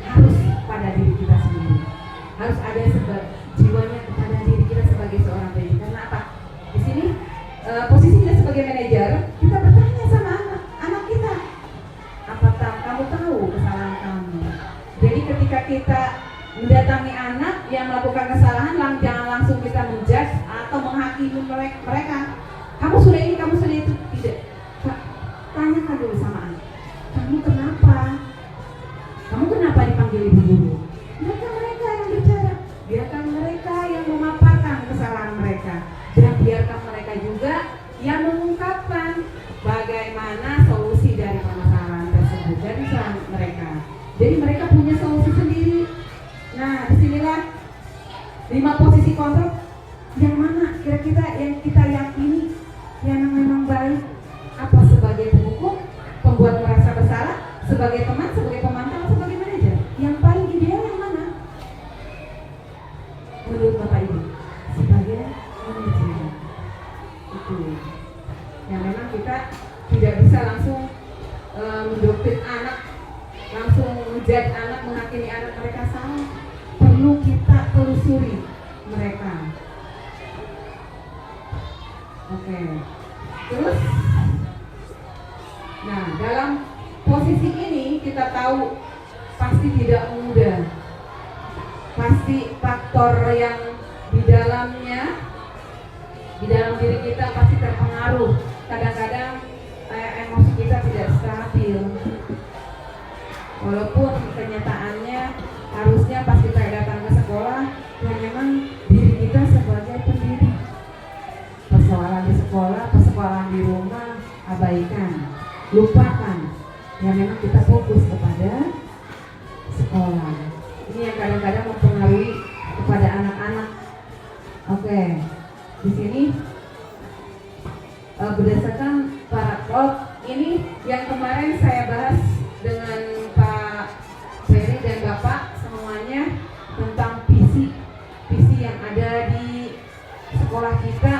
S2: harus pada diri kita sendiri. Harus ada jiwanya kepada diri kita sebagai seorang pendidik. Karena apa? Di sini posisi kita sebagai manajer, kita bertanya sama anak kita. Apakah kamu tahu kesalahan kamu? Jadi ketika kita mendatangi anak yang melakukan kesalahan, jangan langsung kita menjudge atau menghakimi mereka. Kamu sudah ini, kamu sudah itu. Tidak. Tanyakan dulu sama anak. Kamu kenapa? Kamu kenapa dipanggil ibu guru? Biarkan mereka yang bicara. Biarkan mereka yang memaparkan kesalahan mereka. Dan biarkan mereka juga yang mengungkapkan bagaimana solusi dari permasalahan tersebut dari mereka. Jadi mereka punya solusi sendiri. Nah, disinilah 5 posisi kontrol. Yang mana kira-kira yang kita yakini yang memang baik? Apa sebagai penghukum, pembuat merasa bersalah, sebagai teman, sebagai pemantau, sebagai manajer? Yang paling ideal yang mana? Menurut Bapak Ibu, sebagai manajer. Itu. Yang memang kita tidak bisa langsung mendoktrin anak, langsung menjudge anak, menghakimi anak mereka salah. Perlu kita telusuri mereka. Oke. Terus, nah dalam posisi ini kita tahu pasti tidak mudah. Pasti faktor yang di dalam diri kita pasti terpengaruh. Kadang-kadang emosi kita tidak stabil. Walaupun kenyataannya harusnya pas kita datang ke sekolah, ya memang diri kita sebagai pendidik. Persoalan di sekolah, persoalan di rumah, abaikan, lupakan. Ya memang kita fokus kepada sekolah. Ini yang kadang-kadang mempengaruhi kepada anak-anak. Oke, di sini berdasarkan paragraf ini yang kemarin saya bahas dengan Pak Ferry dan Bapak semuanya tentang visi yang ada di sekolah kita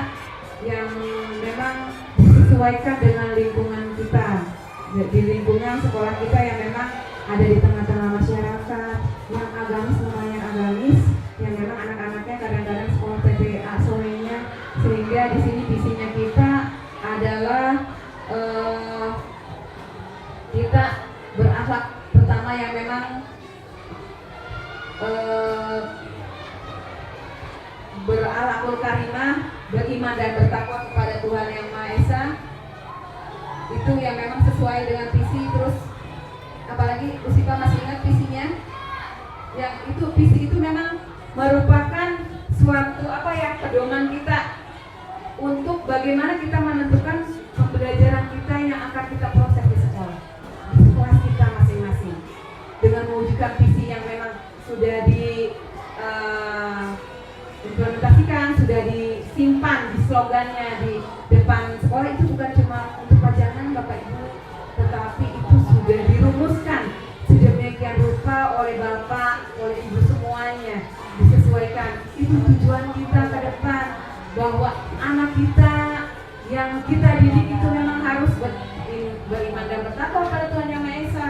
S2: yang memang disesuaikan dengan lingkungan kita. di lingkungan sekolah kita yang memang ada di tengah-tengah masyarakat yang agamis, lumayan agamis, yang memang anak-anaknya kadang-kadang sekolah PPA sorenya, sehingga di sini visinya kita adalah kita berakhlak pertama yang memang berakhlakul karimah, beriman dan bertakwa kepada Tuhan Yang Maha Esa. Itu yang memang sesuai dengan visi. Terus apalagi Usipa masih ingat visinya? Yang itu visi itu memang merupakan suatu pedoman kita untuk bagaimana kita menentukan pembelajaran kita yang akan kita proses di sekolah kita masing-masing, dengan mewujudkan visi yang memang sudah implementasikan, sudah disimpan di slogannya di depan sekolah. Itu bukan cuma untuk pajangan Bapak Ibu, tetapi itu sudah dirumuskan sedemikian rupa oleh Bapak, oleh Ibu semuanya, disesuaikan. Itu tujuan kita ke depan, bahwa anak kita yang kita didik itu memang harus beriman dan bertakwa pada Tuhan Yang Maha Esa,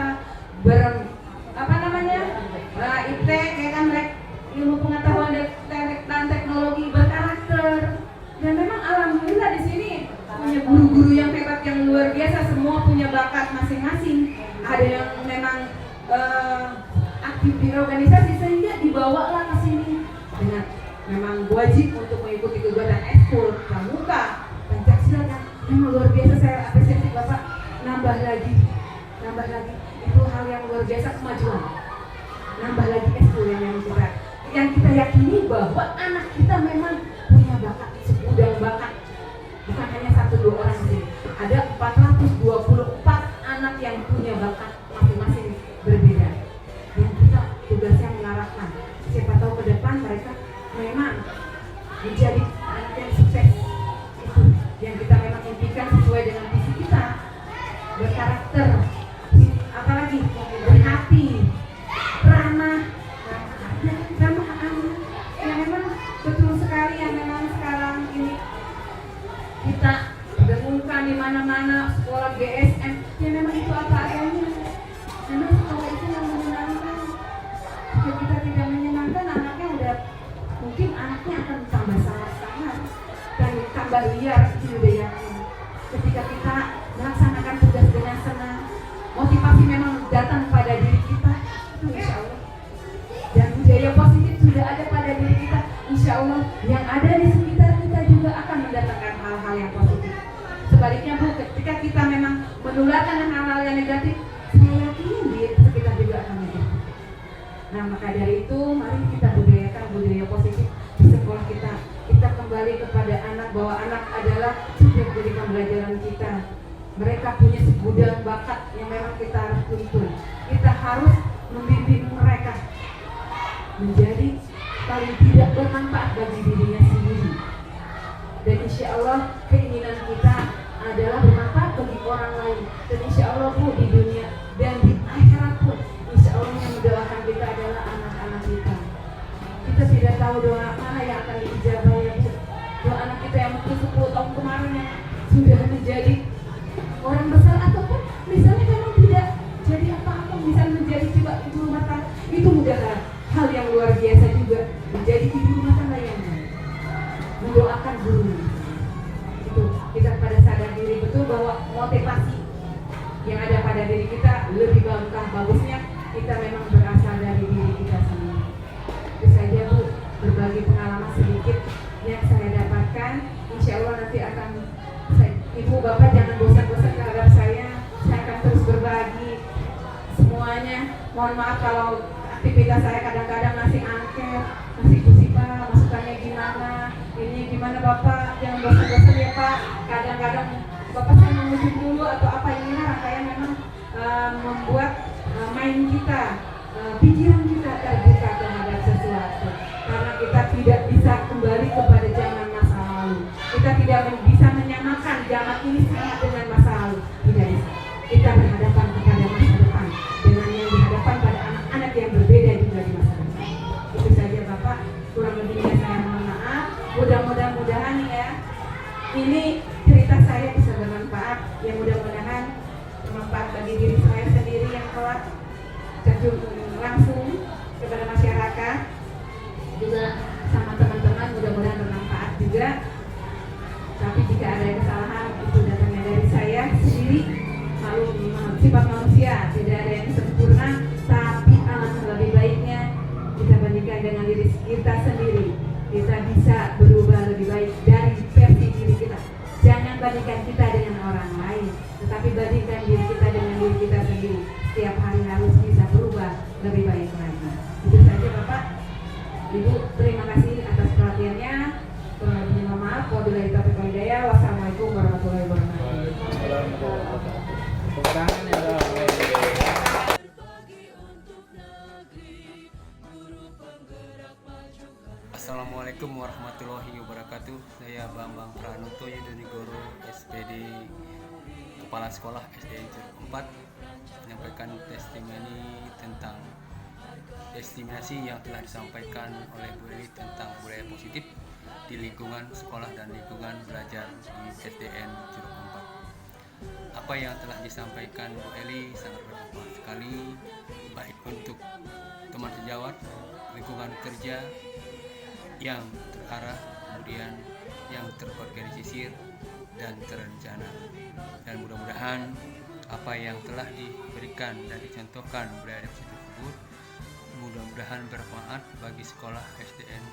S2: ilmu pengetahuan dan teknologi, berkarakter. Dan memang alhamdulillah di sini punya guru-guru yang hebat, yang luar biasa, semua punya bakat masing-masing. Ada yang memang aktif di organisasi sehingga dibawalah ke sini dengan memang wajib untuk mengikuti kegiatan ekskul, pramuka, Pancasila, dan memang luar biasa. Saya apresiasi Bapak nambah lagi itu hal yang luar biasa, kemajuan. Nambah lagi ekskul yang kita yakini bahwa anak kita memang punya bakat, segudang bakat, bukan hanya 1-2 orang sih. Ada 424 anak yang punya bakat masing-masing berbeda, yang kita tugasnya mengarahkan. Siapa tahu ke depan mereka memang menjadi anak yang sukses. Itu yang kita memang impikan sesuai dengan visi kita. Berkarakter, apalagi berhati, ramah anak, yang memang betul sekali, yang memang sekarang ini kita dengungkan di mana-mana, sekolah GSM, ya memang itu apa adanya. Memang sekolah itu yang menyenangkan. Jika kita tidak menyenangkan, anaknya mungkin anaknya akan tambah sangat-sangat dan tambah liar, itu udah yakin. Ketika kita melaksanakan tugas dengan senang, motivasi memang datang pada diri kita, itu insya Allah. Dan budaya positif sudah ada pada diri kita, insya Allah yang ada di sekitar kita juga akan mendatangkan hal-hal yang positif. Sebaliknya Bu, ketika kita memang menularkan hal-hal yang negatif, saya yakin di sekitar juga akan negatif. Nah, maka dari itu mari kita budayakan budaya positif di sekolah kita. Kita kembali kepada anak, bahwa anak adalah sumber dari pembelajaran kita. Mereka punya segudang bakat yang memang kita harus tuntun. Kita harus membimbing mereka menjadi paling tidak bermanfaat bagi dirinya sendiri. Dan insya Allah keinginan kita adalah bermanfaat bagi orang lain. Dan insya Allah Bu, di dunia dan di akhirat pun, insya Allah yang mendoakan kita adalah anak-anak kita. Kita tidak tahu doa mana yang akan diijabah, ya Bu. Doa anak kita yang mungkin 10 tahun kemarin yang sudah menjadi orang besar, ataupun misalnya memang tidak jadi apa-apa, misalnya menjadi coba ibu rumah tangga, itu mudah hal yang luar biasa juga, menjadi ibu rumah tangga yang baik, mendoakan guru. Itu kita pada sadar diri betul bahwa motivasi yang ada pada diri kita lebih bagusnya kita memang berasal dari diri kita sendiri. Itu saja Bu, berbagi pengalaman sedikit yang saya dapatkan. Insya Allah nanti akan Ibu Bapak jangan bosan-bosan terhadap saya akan terus berbagi semuanya. Mohon maaf kalau aktivitas saya kadang-kadang masih angker, masih Usipa, masukannya gimana, ini gimana Bapak, jangan bosan-bosan ya Pak. Kadang-kadang Bapak saya menguji dulu atau apa, ini rangkaian memang membuat main kita, pikiran kita terbuka terhadap sesuatu, karena kita tidak bisa kembali kepada zaman masa lalu. Kita tidak bisa menyamakan zaman ini sama dengan masa lalu, tidak bisa. Kita berhadapan kepada masa depan dengan yang dihadapan pada anak-anak yang berbeda juga di masa depan. Itu saja Bapak, kurang lebihnya saya mohon maaf. Mudah-mudahan ya ini cerita saya bisa bermanfaat, ya mudah-mudahan bermanfaat bagi terjun langsung kepada masyarakat juga sama teman-teman, mudah-mudahan bermanfaat juga. Tapi jika ada kesalahan itu datangnya dari saya sendiri, lalu sifat manusia tidak ada yang sempurna, tapi alangkah lebih baiknya kita bandingkan dengan diri kita sendiri, kita bisa berubah lebih baik dari versi diri kita. Jangan bandingkan kita dengan orang lain, tetapi bandingkan diri kita dengan diri kita sendiri. Setiap hari harus bisa berubah lebih baik lagi. Itu saja Bapak Ibu, terima kasih atas perhatiannya. Kurang lebihnya mohon maaf. Wabillahi taufiq wal hidayah. Wassalamualaikum warahmatullahi wabarakatuh.
S3: Assalamualaikum warahmatullahi wabarakatuh. Saya Bambang Pranoto Yudonigoro, SPD, Kepala Sekolah SDN Curug 4, menyampaikan testimoni tentang estimasi yang telah disampaikan oleh Bu Eli tentang budaya positif di lingkungan sekolah dan lingkungan belajar di SDN Curug 4. Apa yang telah disampaikan Bu Eli sangat bermanfaat sekali, baik untuk teman sejawat, lingkungan kerja yang terarah, kemudian yang terorganisir dan terencana. Dan mudah-mudahan apa yang telah diberikan dan dicontohkan budaya positif tersebut mudah-mudahan bermanfaat bagi sekolah SDN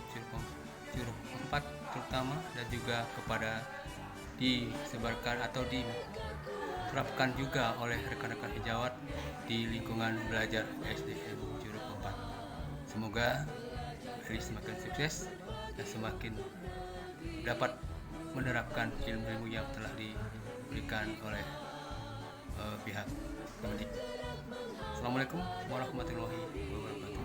S3: Curug 4 terutama, dan juga kepada disebarkan atau diterapkan juga oleh rekan-rekan sejawat di lingkungan belajar SDN Curug 4. Semoga Eli semakin sukses dan semakin dapat menerapkan ilmu-ilmu yang telah diberikan oleh pihak Kemendik. Assalamualaikum warahmatullahi wabarakatuh.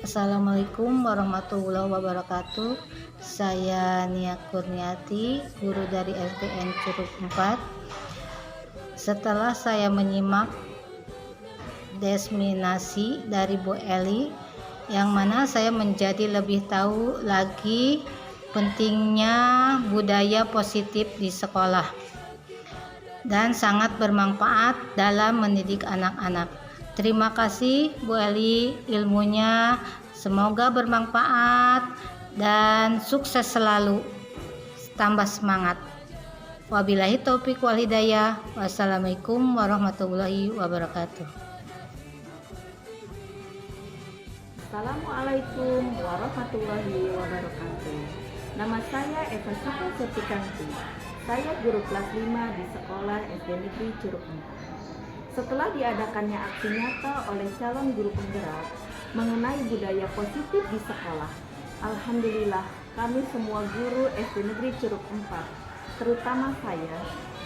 S4: Assalamualaikum warahmatullahi wabarakatuh. Saya Nia Kurniati, guru dari SDN Curug 4. Setelah saya menyimak desminasi dari Bu Eli, yang mana saya menjadi lebih tahu lagi pentingnya budaya positif di sekolah dan sangat bermanfaat dalam mendidik anak-anak. Terima kasih Bu Eli, ilmunya semoga bermanfaat dan sukses selalu, tambah semangat. Wabillahi taufiq wal hidayah. Wassalamualaikum warahmatullahi wabarakatuh.
S5: Assalamualaikum warahmatullahi wabarakatuh. Nama saya Eva Suka Septikanti. Saya guru kelas 5 di sekolah SD Negeri Curug 4. Setelah diadakannya aksi nyata oleh calon guru penggerak mengenai budaya positif di sekolah, alhamdulillah kami semua guru SD Negeri Curug 4, terutama saya,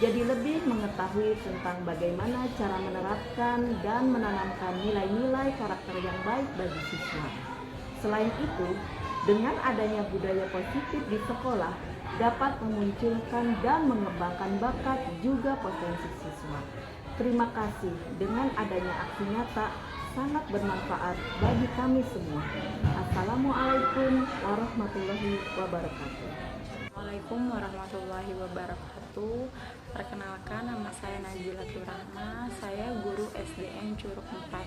S5: jadi lebih mengetahui tentang bagaimana cara menerapkan dan menanamkan nilai-nilai karakter yang baik bagi siswa. Selain itu, dengan adanya budaya positif di sekolah dapat memunculkan dan mengembangkan bakat juga potensi siswa. Terima kasih, dengan adanya aksi nyata sangat bermanfaat bagi kami semua. Assalamualaikum warahmatullahi wabarakatuh.
S6: Assalamualaikum warahmatullahi wabarakatuh. Perkenalkan, nama saya Najila Turahma. Saya guru SDN Curug 4.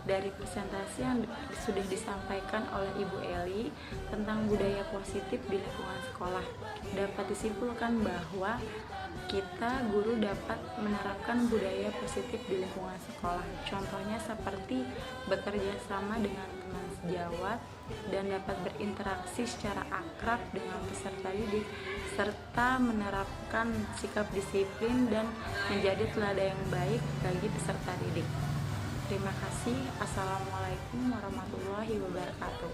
S6: Dari presentasi yang sudah disampaikan oleh Ibu Eli tentang budaya positif di lingkungan sekolah, dapat disimpulkan bahwa kita guru dapat menerapkan budaya positif di lingkungan sekolah. Contohnya seperti bekerja sama dengan teman sejawat dan dapat berinteraksi secara akrab dengan peserta didik, serta menerapkan sikap disiplin dan menjadi teladan yang baik bagi peserta didik. Terima kasih. Assalamualaikum warahmatullahi wabarakatuh.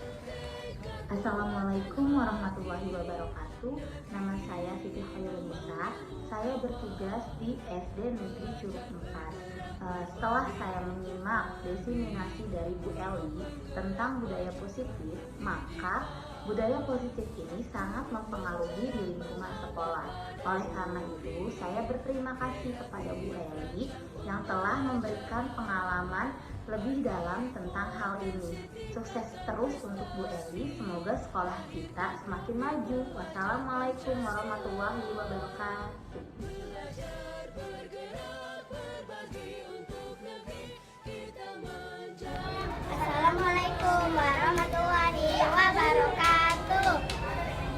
S4: Assalamualaikum warahmatullahi wabarakatuh. Nama saya Siti Khairunisa. Saya bertugas di SD Negeri Curug 4. Setelah saya menyimak diseminasi dari Bu Eli tentang budaya positif, maka budaya positif ini sangat mempengaruhi di lingkungan sekolah. Oleh karena itu, saya berterima kasih kepada Bu Eli yang telah memberikan pengalaman lebih dalam tentang hal ini. Sukses terus untuk Bu Eli, semoga sekolah kita semakin maju. Wassalamualaikum warahmatullahi wabarakatuh.
S5: wabarakatuh.
S1: Belajar, bergerak, berbagi untuk negeri kita menjadi.
S7: Assalamualaikum warahmatullahi wabarakatuh.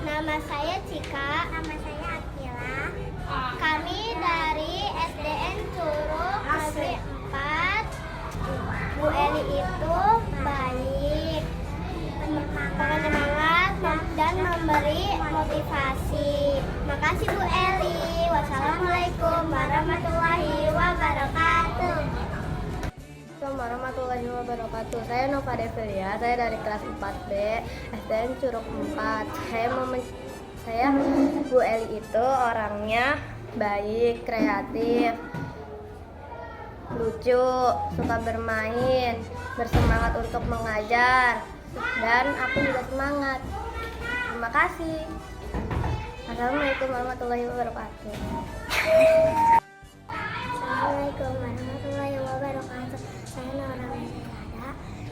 S7: Nama saya Cika. Nama saya Akila. Kami dari SDN Curug Negeri 4. Bu Eli itu baik, penyemangat dan memberi motivasi. Makasih Bu Eli. Wassalamualaikum warahmatullahi wabarakatuh.
S8: Assalamualaikum warahmatullahi wabarakatuh. Saya Nova Develia, saya dari kelas 4B SDN Curug 4. Saya Bu Eli itu orangnya baik, kreatif, lucu, suka bermain, bersemangat untuk mengajar, dan aku juga semangat. Terima kasih. Assalamualaikum warahmatullahi wabarakatuh.
S7: Assalamualaikum warahmatullahi wabarakatuh. Saya Nora Medelada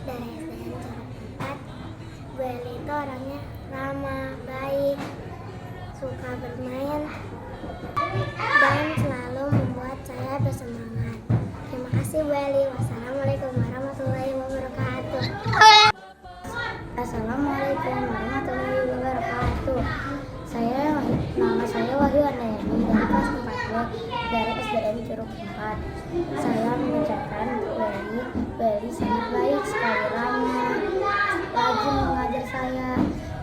S7: dari SDN Curug 4. Bu Eli itu orangnya ramah, baik, suka bermain, dan selalu membuat saya bersemangat. Terima kasih Bu Eli. Wassalamualaikum warahmatullahi wabarakatuh. Assalamualaikum warahmatullahi wabarakatuh. Nama saya Wahyu Andayani dari kelas 4B dari SDN Curug 4. Saya mengucapkan Bu Eli sangat baik sekali, ramah, rajin mengajar saya,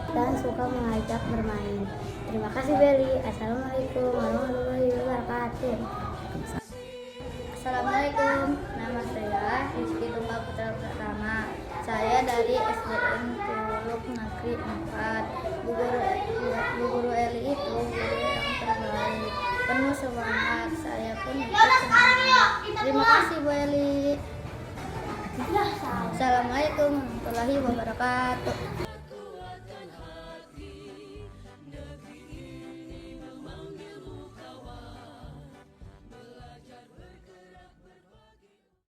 S7: dan suka mengajak bermain. Terima kasih Bu Eli. Assalamualaikum warahmatullahi wabarakatuh.
S8: Assalamualaikum, nama saya Rizky Tunggal Putra Pratama. Saya dari SDN Curug Negeri 4. Bu Guru Eli itu guru yang terbaik, penuh semangat. Saya pun ikut semangat. Terima kasih Bu Eli. Assalamualaikum warahmatullahi wabarakatuh.